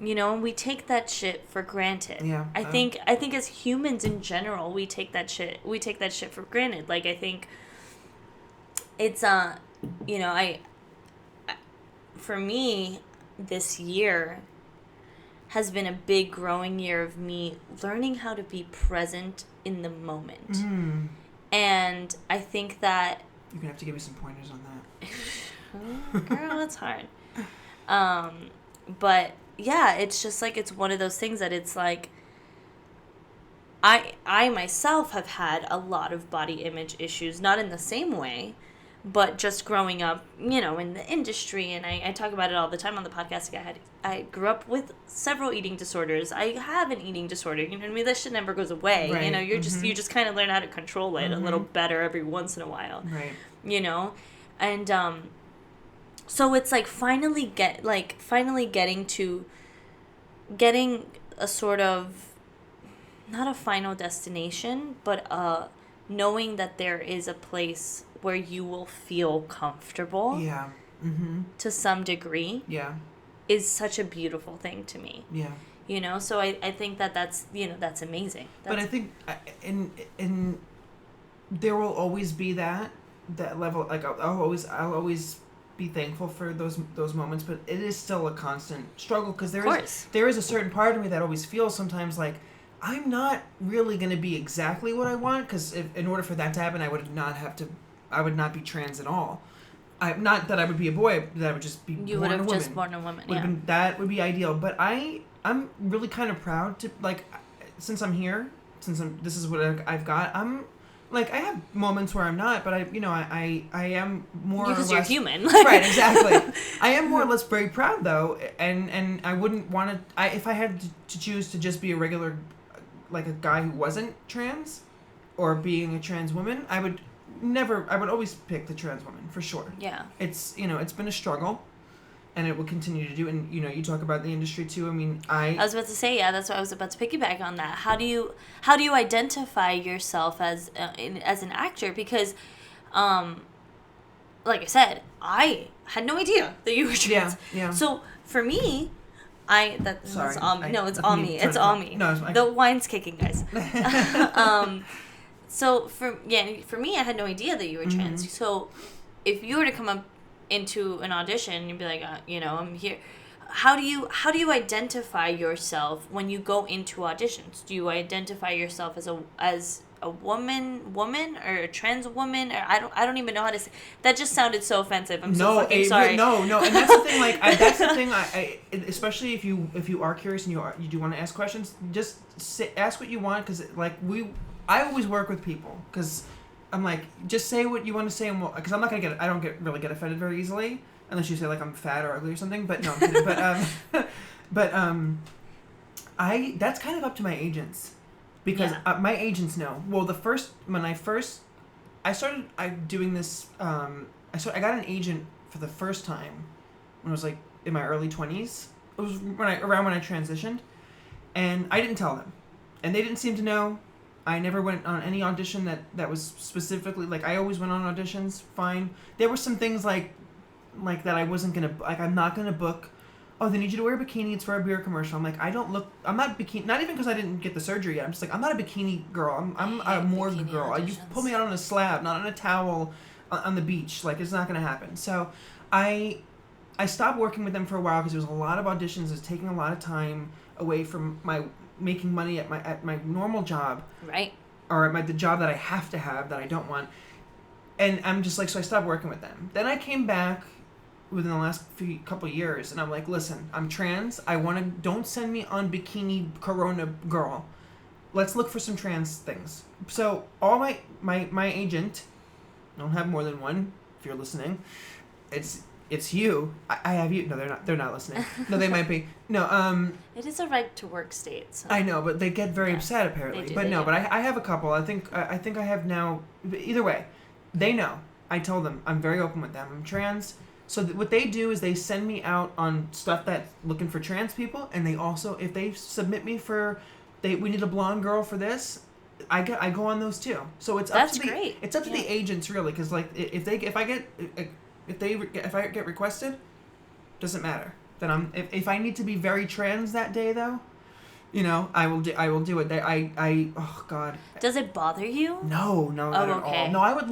You know, we take that shit for granted. Yeah. I think as humans in general, we take that shit for granted. Like I think it's you know, I for me this year has been a big growing year of me learning how to be present in the moment. Mm. And I think that you're gonna have to give me some pointers on that. Girl, it's hard. But yeah, it's just like it's one of those things that it's like I myself have had a lot of body image issues, not in the same way, but just growing up, you know, in the industry, and I talk about it all the time on the podcast. I grew up with several eating disorders. I have an eating disorder. You know what I mean? That shit never goes away. Right. You know, you just kind of learn how to control it a little better every once in a while. Right. You know, and so it's like finally getting a sort of not a final destination, but knowing that there is a place where you will feel comfortable. Yeah. Mm-hmm. To some degree. Yeah. Is such a beautiful thing to me. Yeah. You know, so I think that's, you know, that's amazing. But I think in there will always be that level, like I'll always be thankful for those moments, but it is still a constant struggle because there is a certain part of me that always feels sometimes like I'm not really going to be exactly what I want, because in order for that to happen, I would not be trans at all. Not that I would be a boy, that I would just be born a woman. You would have just born a woman, yeah. That would be ideal. But I'm really kind of proud to, like, since I'm here, this is what I've got, I'm, like, I have moments where I'm not, but I am more or less... Because you're human. Right, exactly. I am more or less very proud, though, and I wouldn't want to... if I had to choose to just be a regular, like, a guy who wasn't trans, or being a trans woman, I would always pick the trans woman, for sure. Yeah. It's been a struggle, and it will continue to do, and, you talk about the industry, too. I mean, I was about to say, yeah, that's what I was about to piggyback on that. How do you identify yourself as an actor? Because, like I said, I had no idea that you were trans. Yeah. So, for me... It's all me. It's all me. No, the wine's kicking, guys. So for me, I had no idea that you were trans. Mm-hmm. So if you were to come up into an audition, you'd be like, I'm here. How do you identify yourself when you go into auditions? Do you identify yourself as a woman or a trans woman? Or I don't even know how to say. That just sounded so offensive. I'm so fucking sorry. No, and that's the thing. Like that's the thing. I especially if you are curious and you do want to ask questions, just ask what you want, because I always work with people, because I'm like, just say what you want to say, and because I'm not gonna I don't really get offended very easily unless you say like I'm fat or ugly or something. But no, I'm kidding. That's kind of up to my agents. Because my agents know. Well, when I started doing this, I got an agent for the first time when I was like in my early 20s. It was around when I transitioned, and I didn't tell them, and they didn't seem to know. I never went on any audition that was specifically, like, I always went on auditions fine. There were some things like that I wasn't gonna, like, I'm not gonna book oh, they need you to wear a bikini. It's for a beer commercial. I'm like, I'm not bikini. Not even because I didn't get the surgery yet. I'm just like, I'm not a bikini girl. I'm a morgue girl. Auditions. You put me out on a slab, not on a towel, on the beach. Like, it's not gonna happen. So, I stopped working with them for a while because there was a lot of auditions. It was taking a lot of time away from my making money at my normal job. Right. Or at the job that I have to have that I don't want. And I'm just like, so I stopped working with them. Then I came back within the last couple of years, and I'm like, listen, I'm trans. Don't send me on bikini Corona girl. Let's look for some trans things. So all my agent, I don't have more than one, if you're listening, it's you. I have you. No, they're not listening. No, they might be. No, it is a right to work state. So. I know, but they get very upset apparently. But I have a couple. I think I have now. Either way, they know. I told them I'm very open with them. I'm trans. So what they do is they send me out on stuff that's looking for trans people, and they also, if they submit me we need a blonde girl for this, I go on those too. So it's up to the agents really, because like if I get requested, doesn't matter. Then if I need to be very trans that day though, I will do it. Oh God. Does it bother you? No, not at all. No, I would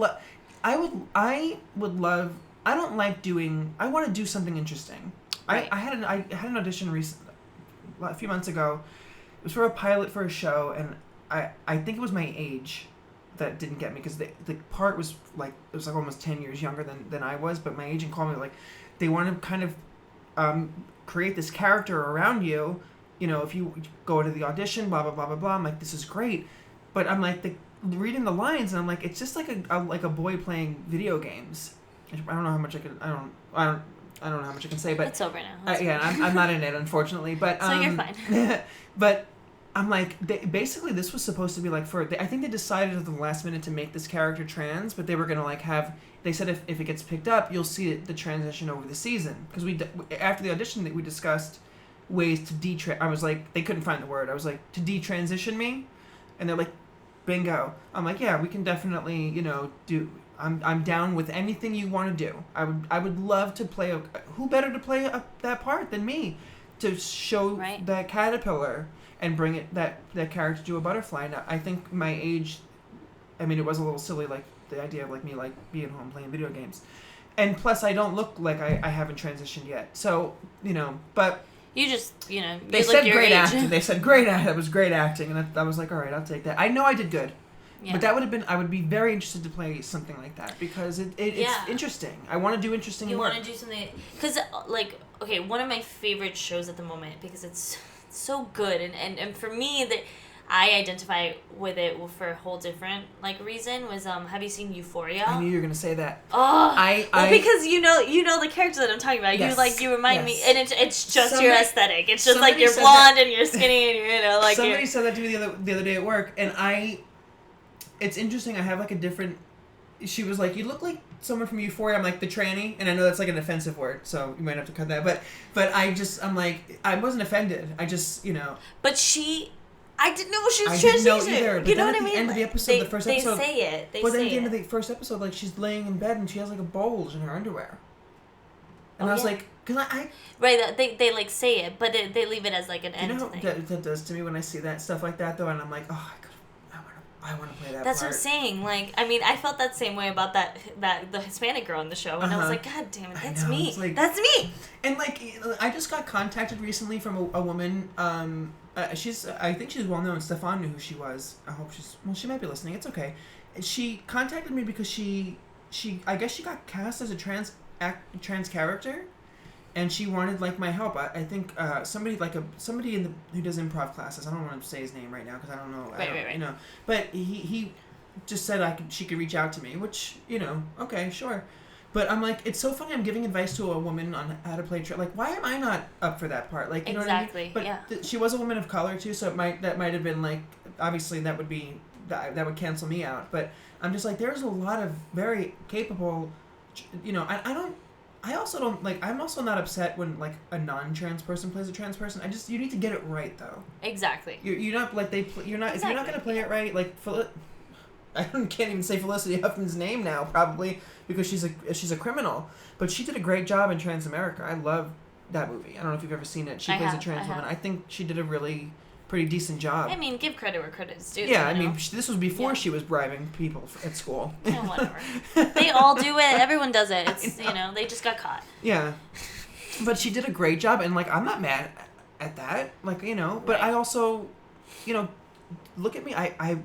love. I don't like doing. I want to do something interesting. Right. I had an audition a few months ago. It was for a pilot for a show, and I think it was my age that didn't get me, because the part was like, it was like almost 10 years younger than I was. But my agent called me like, they want to kind of create this character around you. If you go to the audition, blah blah blah blah blah. I'm like, this is great, but I'm like reading the lines, and I'm like, it's just like a boy playing video games. I don't know how much I can. I don't know how much I can say, but it's over now. Yeah, I'm not in it, unfortunately. But so you're fine. But I'm like, basically, this was supposed to be like I think they decided at the last minute to make this character trans, but they were gonna like have. They said if it gets picked up, you'll see the transition over the season, because after the audition we discussed ways to I was like, they couldn't find the word. I was like, to detransition me, and they're like, bingo. I'm like, yeah, we can definitely do. I'm down with anything you want to do. I would love to play who better to play that part than me, to show that caterpillar and bring that character to a butterfly. Now, I think my age, I mean, it was a little silly, like the idea of like me like being home playing video games, and plus I don't look like I haven't transitioned yet. So but you just they said great acting. They said great acting. That was great acting, and I was like, all right, I'll take that. I know I did good. Yeah. But I would be very interested to play something like that, because it's interesting. I want to do interesting work. You want to do something, because one of my favorite shows at the moment, because it's so good, and for me that I identify with it for a whole different reason, was have you seen Euphoria? I knew you were gonna say that. Oh, because you know the character that I'm talking about. Yes. You remind me, and it's just your aesthetic. It's just like you're blonde and you're skinny and somebody said that to me the other day at work, and it's interesting. I have like a different. She was like, "You look like someone from Euphoria." I'm like, the tranny, and I know that's like an offensive word, so you might have to cut that. But I'm like, I wasn't offended. I just But I didn't know she was transitioning. I didn't know either. But you know then what I mean? At the end of the episode, the first episode, they say it. Then at the end of the first episode, like she's laying in bed and she has like a bulge in her underwear, and I was like, "Cause I." Right, they like say it, but they leave it as like an end thing. That does to me when I see that stuff like that though, and I'm like, oh, I want to play that. That's part. What I'm saying. I felt that same way about that the Hispanic girl in the show, and I was like, God damn it, that's me. That's me. And I just got contacted recently from a woman. I think she's well known. Stefan knew who she was. I hope she might be listening. It's okay. She contacted me because she I guess she got cast as a trans character. And she wanted my help. I think somebody who does improv classes. I don't want to say his name right now because I don't know. Right. But he just said she could reach out to me, which okay, sure. But I'm like, it's so funny. I'm giving advice to a woman on how to play. Why am I not up for that part? You know exactly. what I mean? But she was a woman of color too, so that might have been obviously that would cancel me out. But I'm just like, there's a lot of very capable. I also don't I'm also not upset when a non-trans person plays a trans person. You need to get it right though. Exactly. You're not you're not exactly. If you're not gonna play it right, I can't even say Felicity Huffman's name now probably because she's a criminal, but she did a great job in Trans America. I love that movie. I don't know if you've ever seen it. She I plays have, a trans I woman. have. I think she did a really pretty decent job. I mean, give credit where credit's due. Yeah, I you know? mean, this was before she was bribing people at school. Yeah, whatever. They all do it. Everyone does it. It's they just got caught. Yeah, but she did a great job, and like I'm not mad at that. Like but I also, look at me. I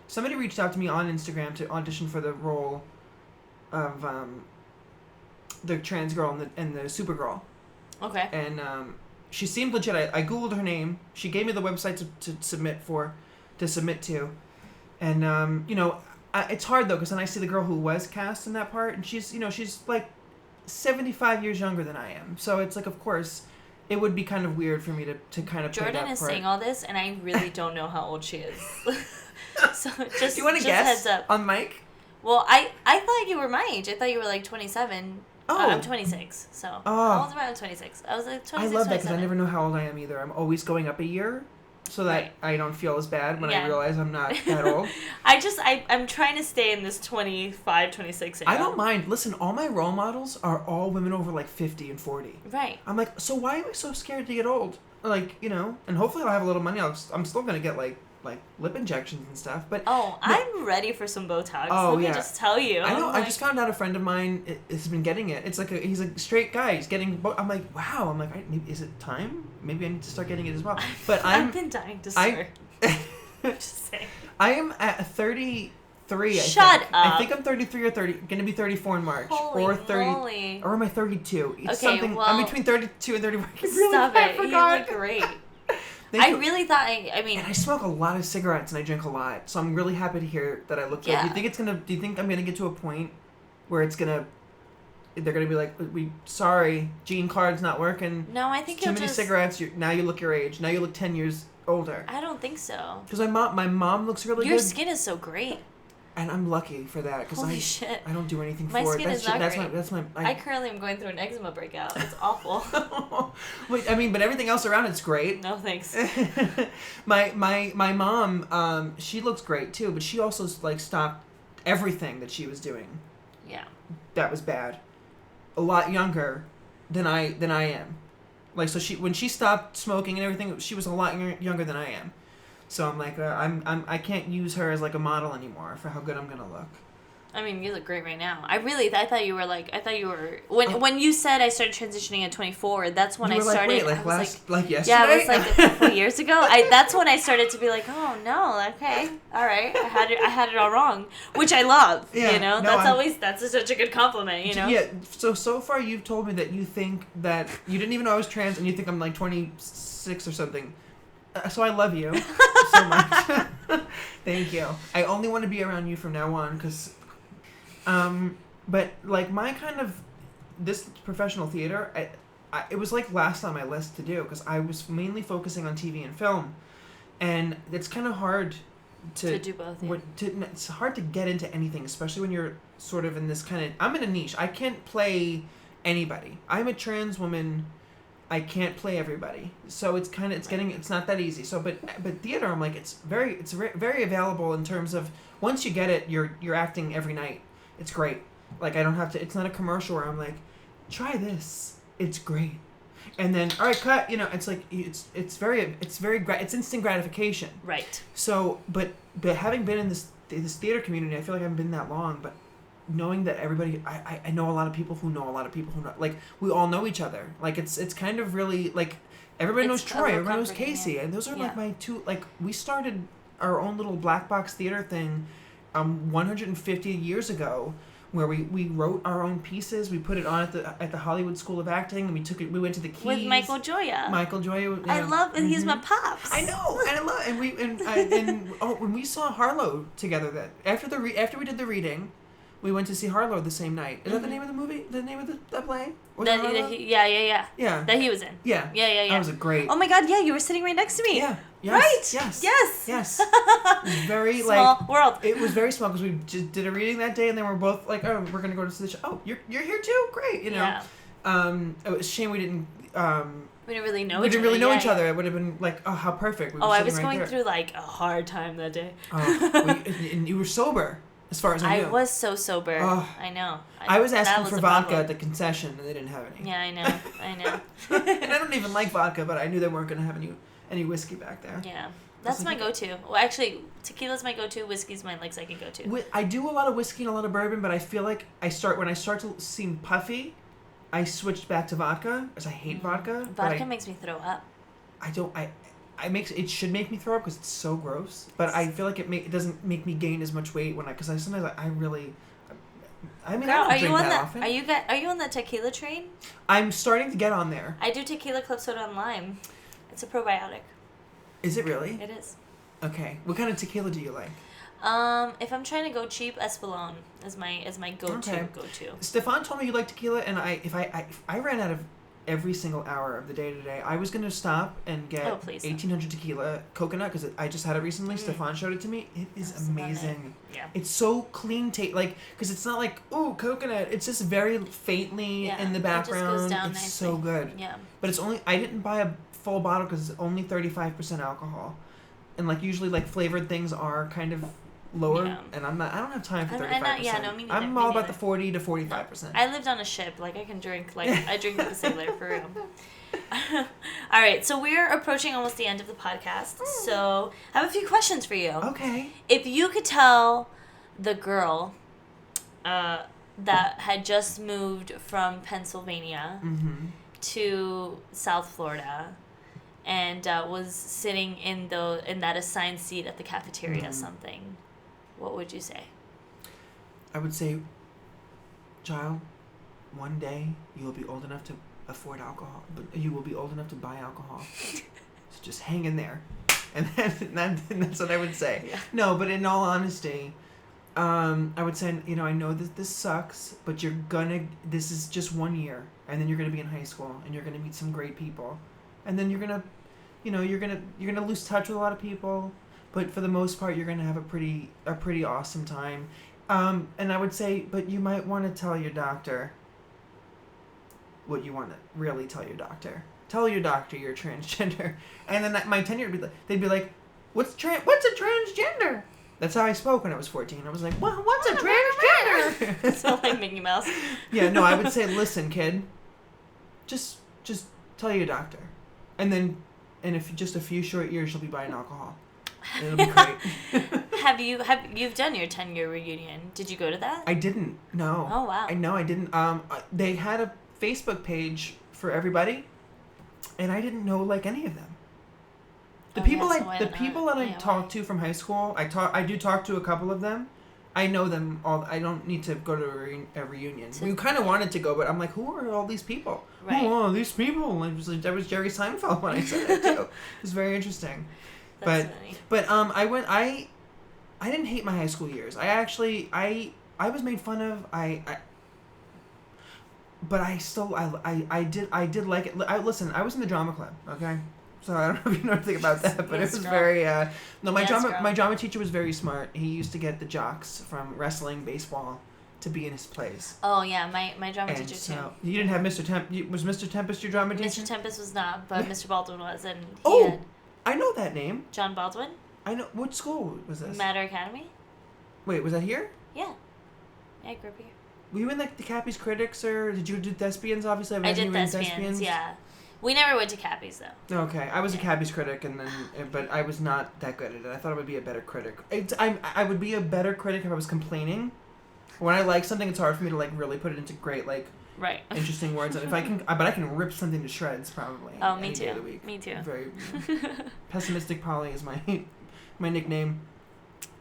somebody reached out to me on Instagram to audition for the role of the trans girl and the Supergirl. Okay. And she seemed legit. I googled her name. She gave me the website to submit to, and it's hard though because then I see the girl who was cast in that part, and she's like 75 years younger than I am. So it's like, of course, it would be kind of weird for me to kind of play that Jordan is part. saying all this, and I really don't know how old she is. So just do you want to guess heads up on Mike? Well, I thought you were my age. I thought you were like 27. Oh. I'm 26. So Oh. how old am I? I'm 26. I was like 26. I love that because I 27. never know how old I am either. I'm always going up a year, so that I don't feel as bad when I realize I'm not that old. I'm trying to stay in this 25, 26 age. I don't mind. Listen, all my role models are all women over like 50 and 40. Right. I'm like, so why am I so scared to get old? Like, and hopefully I'll have a little money. I'm still going to get like lip injections and stuff. But I'm ready for some Botox. Let me just tell you. I know. I just found out a friend of mine has been getting it. It's like he's a straight guy. He's getting. I'm like, wow. I'm like, maybe, is it time? Maybe I need to start getting it as well. But I've been dying to start. Just saying. I am at 33. Shut up. I think I'm 33 or 30. Going to be 34 in March. Holy or 30. moly. Or am I 32? It's Okay, something. well, I'm between 32 and 34. Stop it. You look great. I really thought. I mean, and I smoke a lot of cigarettes and I drink a lot, so I'm really happy to hear that I look good. Yeah. Do you think I'm gonna get to a point where they're gonna be like, sorry, gene card's not working. No, I think too many cigarettes. Now you look your age. Now you look 10 years older. I don't think so. Because my mom looks really good. Your skin is so great. And I'm lucky for that because I don't do anything for it. My skin is not great. That's my. I currently am going through an eczema breakout. It's awful. Wait, I mean, but everything else around it's great. No thanks. my mom, she looks great too, but she also like stopped everything that she was doing. Yeah. That was bad. A lot younger than I am. Like so, when she stopped smoking and everything, she was a lot younger than I am. So I'm like, I can't use her as like a model anymore for how good I'm gonna look. I mean, you look great right now. I thought you were when you said I started transitioning at 24. That's when I started. Wait, like yesterday. Yeah, it was like a couple years ago. That's when I started to be like, oh no, okay, all right, I had it all wrong, which I love. Yeah, that's such a good compliment. Yeah. So far you've told me that you think that you didn't even know I was trans, and you think I'm like 26 or something. So I love you so much. Thank you. I only want to be around you from now on because, but like my kind of this professional theater, it was like last on my list to do because I was mainly focusing on TV and film, and it's kind of hard to do both. Yeah. It's hard to get into anything, especially when you're sort of in this kind of. I'm in a niche. I can't play anybody. I'm a trans woman. I can't play everybody, so it's not that easy. So, but theater, I'm like, it's very available in terms of once you get it, you're acting every night. It's great. Like I don't have to. It's not a commercial where I'm like, try this. It's great, and then all right, cut. It's like it's instant gratification. Right. So, but having been in this theater community, I feel like I haven't been that long, but. Knowing that everybody, I know a lot of people who know a lot of people who know, like we all know each other. Like it's kind of really like everybody knows Troy, everybody knows Casey, and those are like my two. Like we started our own little black box theater thing, 150 years ago, where we wrote our own pieces. We put it on at the Hollywood School of Acting, and we went to the Keys with Michael Joya. I love, and he's my pops. I know, and I love, when we saw Harlow together, that after we did the reading. We went to see Harlow the same night. Is that the name of the movie? The name of the play? Yeah. That he was in. Yeah. Yeah. That was a great. Oh my God! Yeah, you were sitting right next to me. Yeah. Yes, right. Yes. Very small world. It was very small because we just did a reading that day, and then we're both like, oh, we're gonna go to the show. Oh, you're here too. Great. Yeah. It was a shame we didn't. We didn't really know each other. It would have been like, oh, how perfect. I was going through like a hard time that day. And you were sober. as far as I knew. I was so sober. Ugh. I know. I was asking for vodka problem. at the concession, and they didn't have any. Yeah, I know. And I don't even like vodka, but I knew they weren't going to have any whiskey back there. Yeah. That's my go-to. Well, actually, tequila's my go-to. Whiskey's my second go-to. I do a lot of whiskey and a lot of bourbon, but I feel like when I start to seem puffy, I switched back to vodka because I hate vodka. Vodka makes me throw up. It should make me throw up because it's so gross. But I feel like it doesn't make me gain as much weight because sometimes I really. I mean, Girl, I don't drink that often. Are you on the tequila train? I'm starting to get on there. I do tequila club soda and lime. It's a probiotic. Is it really? It is. Okay. What kind of tequila do you like? If I'm trying to go cheap, Espolón is my go-to. Stefan told me you like tequila, and if I ran out of every single hour of the day today, I was gonna stop and get 1800 tequila coconut because I just had it recently. Stefan showed it to me. It is amazing. Yeah. It's so clean taste, because it's not like coconut. It's just very faintly in the background. It just goes down it's nicely. so good. Yeah. But I didn't buy a full bottle because it's only 35% alcohol, and usually flavored things are kind of lower, and I don't have time for 35%. Me neither. I'm all about the 40 to 45%. I lived on a ship. I can drink. I drink like a sailor, for real. All right, so we're approaching almost the end of the podcast. So I have a few questions for you. Okay. If you could tell the girl that had just moved from Pennsylvania to South Florida and was sitting in that assigned seat at the cafeteria or something, what would you say? I would say, child, one day you will be old enough to afford alcohol, but you will be old enough to buy alcohol. So just hang in there. And that's what I would say. Yeah. No, but in all honesty, I would say, I know that this sucks, but this is just 1 year, and then you're gonna be in high school, and you're gonna meet some great people, and then you're gonna lose touch with a lot of people, but for the most part, you're gonna have a pretty awesome time. And I would say, but you might want to tell your doctor what you want to really tell your doctor. Tell your doctor you're transgender. And then my 10-year would be they'd be like, what's a transgender? That's how I spoke when I was 14. I was like, what's a transgender? So like Mickey Mouse. Yeah, no, I would say, listen, kid, just tell your doctor. And if just a few short years, you'll be buying alcohol. It'll be great. You've done your 10-year reunion? Did you go to that? I didn't. No. Oh wow. I didn't. They had a Facebook page for everybody, and I didn't know any of them. The people that I talked to from high school, I do talk to a couple of them. I know them all. I don't need to go to a reunion. We kind of wanted to go, but I'm like, who are all these people? Right. Who are all these people? That was Jerry Seinfeld when I said it too. It was very interesting. That's funny. But I didn't hate my high school years. I was made fun of. But I still I did like it. Listen, I was in the drama club. Okay. So I don't know if you know anything about that, but it was very my drama teacher was very smart. He used to get the jocks from wrestling, baseball, to be in his plays. Oh yeah, my drama teacher so, too. You didn't have Mr. Was Mr. Tempest your drama teacher? Mr. Tempest was not, but Mr. Baldwin was, and I know that name. John Baldwin. I know. What school was this? Matter Academy. Wait, was that here? Yeah. I grew up here. Were you in the Cappy's Critics, or did you do Thespians? Obviously, I did Thespians. Yeah. We never went to Cappy's though. Okay, I was a Cappy's critic, but I was not that good at it. I thought I would be a better critic. I would be a better critic if I was complaining. When I like something, it's hard for me to really put it into great right. interesting words. And but I can rip something to shreds probably. Oh, me any too. Day of the week. Me too. Very pessimistic Polly is my nickname.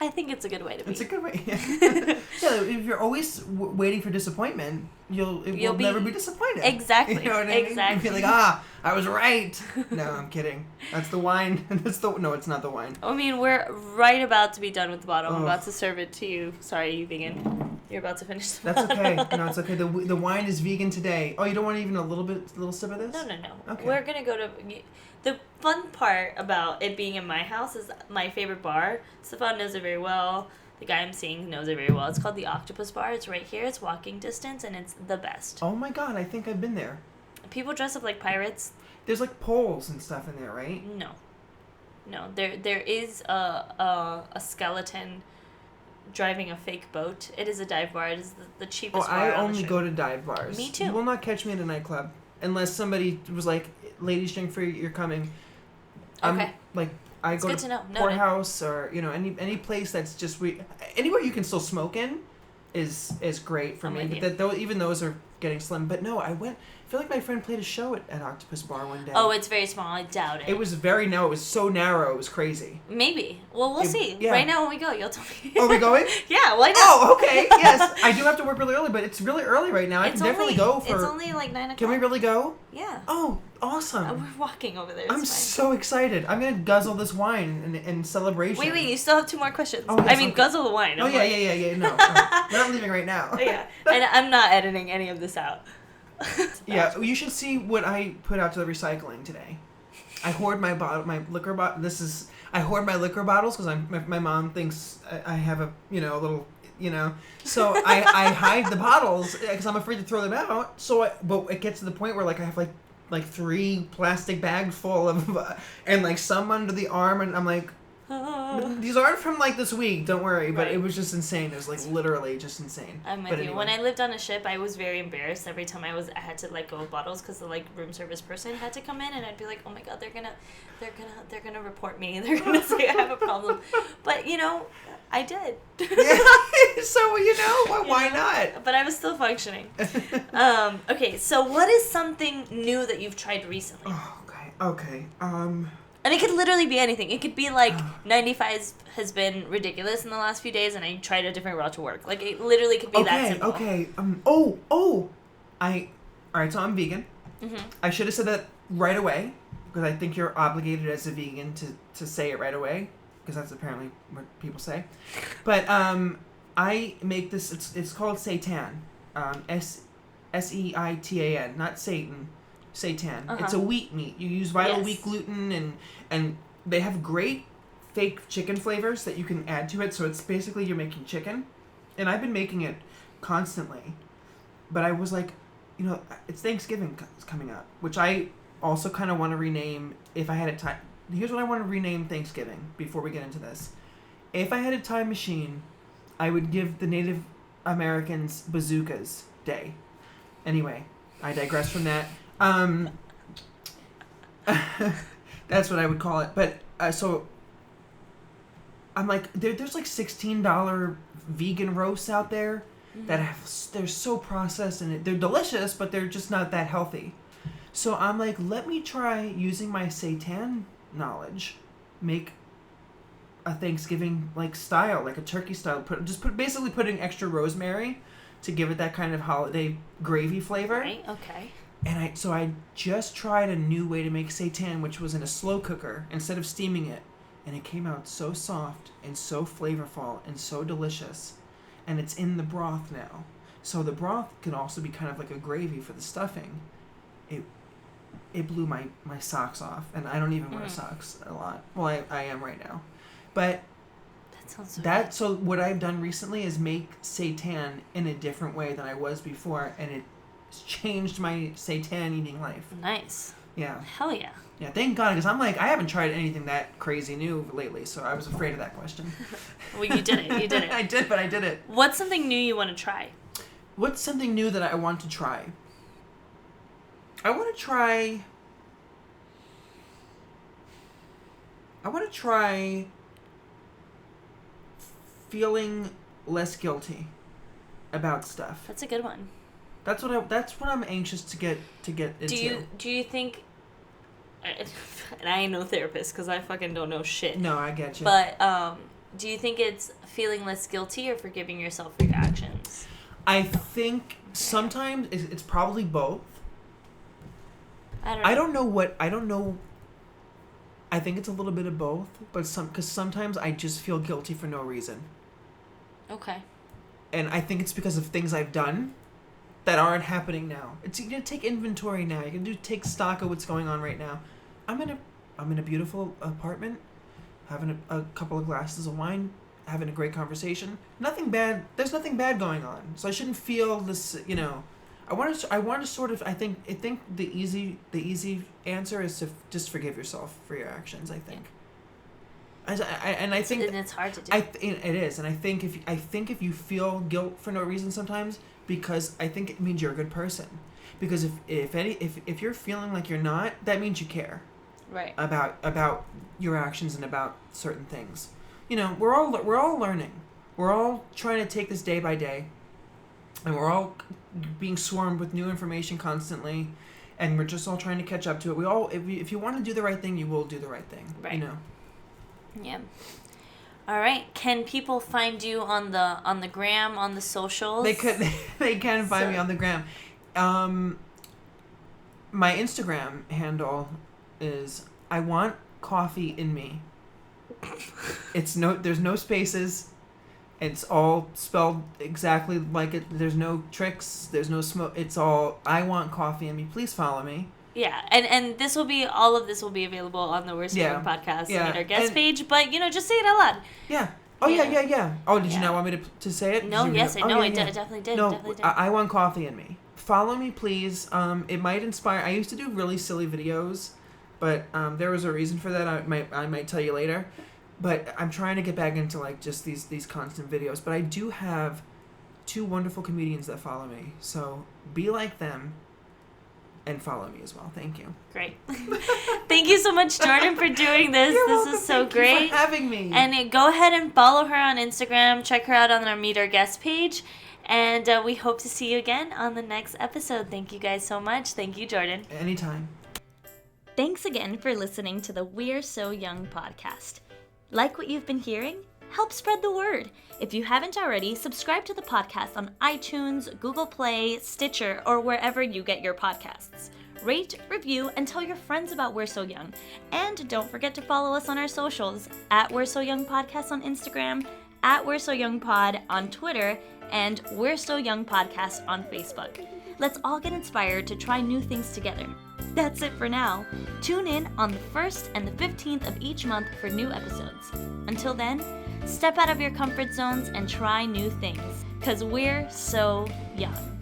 I think it's a good way to be. It's a good way. Yeah, if you're always waiting for disappointment, you'll never be disappointed. Exactly. You know what I mean? Exactly. You'll be like, I was right. No, I'm kidding. That's the wine. No, it's not the wine. I mean, we're right about to be done with the bottle. I'm about to serve it to you. Sorry, you vegan. You're about to finish the bottle. That's okay. No, it's okay. The wine is vegan today. Oh, you don't want even a little sip of this? No. Okay. We're going to go to... The fun part about it being in my house is my favorite bar. Stefan knows it very well. The guy I'm seeing knows it very well. It's called the Octopus Bar. It's right here. It's walking distance, and it's the best. Oh my god, I think I've been there. People dress up like pirates. There's poles and stuff in there, right? No. There is a skeleton driving a fake boat. It is a dive bar. It is the cheapest bar I on the only strip. go to dive bars. Me too. You will not catch me at a nightclub unless somebody was like, "Ladies, drink free. You're coming." Okay. I It's go good to to know. Poorhouse or any place that's just anywhere you can still smoke in is great for I'm me. with But even those are getting slim. But no, I feel like my friend played a show at Octopus Bar one day. Oh, it's very small. I doubt it. It was very narrow. It was so narrow. It was crazy. Maybe. Well, we'll see. Yeah. Right now when we go, you'll tell me. Are we going? Yeah, why not? Oh, okay. Yes. I do have to work really early, but it's really early right now. I can definitely go for... It's only like 9 o'clock. Can we really go? Yeah. Oh, awesome. We're walking over there. I'm It's fine. so excited. I'm going to guzzle this wine in celebration. Wait, you still have 2 more questions. Oh, yes, I mean, okay. guzzle the wine. Oh, I'm yeah. No. We're not leaving right now. Yeah. And I'm not editing any of this out. Yeah, you should see what I put out to the recycling today. I hoard my liquor bottle. I hoard my liquor bottles because my mom thinks I have a little So I hide the bottles because I'm afraid to throw them out. But it gets to the point where I have like 3 plastic bags full of and some under the arm, and I'm like. These aren't from this week, don't worry, but Right. It was just insane. It was literally just insane. I'm with But you. anyway. When I lived on a ship, I was very embarrassed every time I had to let go of bottles because the room service person had to come in, and I'd be like, oh my god, they're gonna report me. They're gonna say I have a problem. But I did. Yeah. So why not? But I was still functioning. Okay, so what is something new that you've tried recently? Oh, okay. And it could literally be anything. It could be 95 has been ridiculous in the last few days, and I tried a different route to work. It literally could be that simple. Okay. All right. So I'm vegan. Mm-hmm. I should have said that right away because I think you're obligated as a vegan to say it right away because that's apparently what people say. But I make this. It's called seitan. Seitan, not Satan. Seitan. Uh-huh. It's a wheat meat. You use vital Yes. wheat gluten and they have great fake chicken flavors that you can add to it. So it's basically you're making chicken, and I've been making it constantly. But I was like, it's Thanksgiving coming up, which I also kind of want to rename. If I had a time, here's what I want to rename Thanksgiving. Before we get into this, if I had a time machine, I would give the Native Americans Bazookas Day. Anyway, I digress from that. That's what I would call it. But so I'm like, there's $16 vegan roasts out there that they're so processed and they're delicious, but they're just not that healthy. So I'm like, let me try using my seitan knowledge, make a Thanksgiving style, a turkey style. Basically putting extra rosemary to give it that kind of holiday gravy flavor. Right. Okay. And I just tried a new way to make seitan, which was in a slow cooker instead of steaming it, and it came out so soft and so flavorful and so delicious, and it's in the broth now. So the broth can also be kind of like a gravy for the stuffing. It blew my socks off, and I don't even wear socks a lot. Well, I am right now, but that sounds so good. So what I've done recently is make seitan in a different way than I was before, and it's changed my seitan eating life. Nice. Yeah. Hell yeah. Yeah, thank God, because I'm I haven't tried anything that crazy new lately, so I was afraid of that question. Well, you did it. You did it. I did it. What's something new you want to try? What's something new that I want to try? I want to try feeling less guilty about stuff. That's a good one. That's what I'm anxious to get into. Do you think? And I ain't no therapist because I fucking don't know shit. No, I get you. But do you think it's feeling less guilty or forgiving yourself for your actions? I think sometimes it's probably both. I don't know. I think it's a little bit of both, but because sometimes I just feel guilty for no reason. Okay. And I think it's because of things I've done that aren't happening now. You can take inventory now. You can take stock of what's going on right now. I'm in a beautiful apartment, having a couple of glasses of wine, having a great conversation. Nothing bad. There's nothing bad going on, so I shouldn't feel this. I want to sort of. I think the easy answer is to just forgive yourself for your actions. I think. I think and it's hard to do. It is, and I think if you feel guilt for no reason sometimes, because I think it means you're a good person. Because if you're feeling like you're not, that means you care. Right. About your actions and about certain things. You know, we're all learning. We're all trying to take this day by day, and we're all being swarmed with new information constantly, and we're just all trying to catch up to it. We all, if you want to do the right thing, you will do the right thing. Right. You know. Yeah. All right. Can people find you on the gram, on the socials? They can find me on the gram. My Instagram handle is I want coffee in me. There's no spaces. It's all spelled exactly like it. There's no tricks. There's no smoke. It's all I want coffee in me. Please follow me. Yeah, and all of this will be available on the We're So Young podcast and our guest page. But just say it out loud. Yeah. Oh yeah. Oh, did you not want me to say it? No. Yes, I know. I definitely did. No, definitely did. I want coffee in me. Follow me, please. It might inspire. I used to do really silly videos, but there was a reason for that. I might tell you later. But I'm trying to get back into like just these constant videos. But I do have 2 wonderful comedians that follow me. So be like them. And follow me as well. Thank you. Great. Thank you so much, Jordan, for doing this. You're this welcome. is so Thank great. You for having me. And go ahead and follow her on Instagram. Check her out on our Meet Our Guest page. And we hope to see you again on the next episode. Thank you guys so much. Thank you, Jordan. Anytime. Thanks again for listening to the We're So Young podcast. Like what you've been hearing? Help spread the word. If you haven't already, subscribe to the podcast on iTunes, Google Play, Stitcher, or wherever you get your podcasts. Rate, review, and tell your friends about We're So Young. And don't forget to follow us on our socials, at We're So Young Podcast on Instagram, at We're So Young Pod on Twitter, and We're So Young Podcast on Facebook. Let's all get inspired to try new things together. That's it for now. Tune in on the 1st and the 15th of each month for new episodes. Until then, step out of your comfort zones and try new things, because we're so young.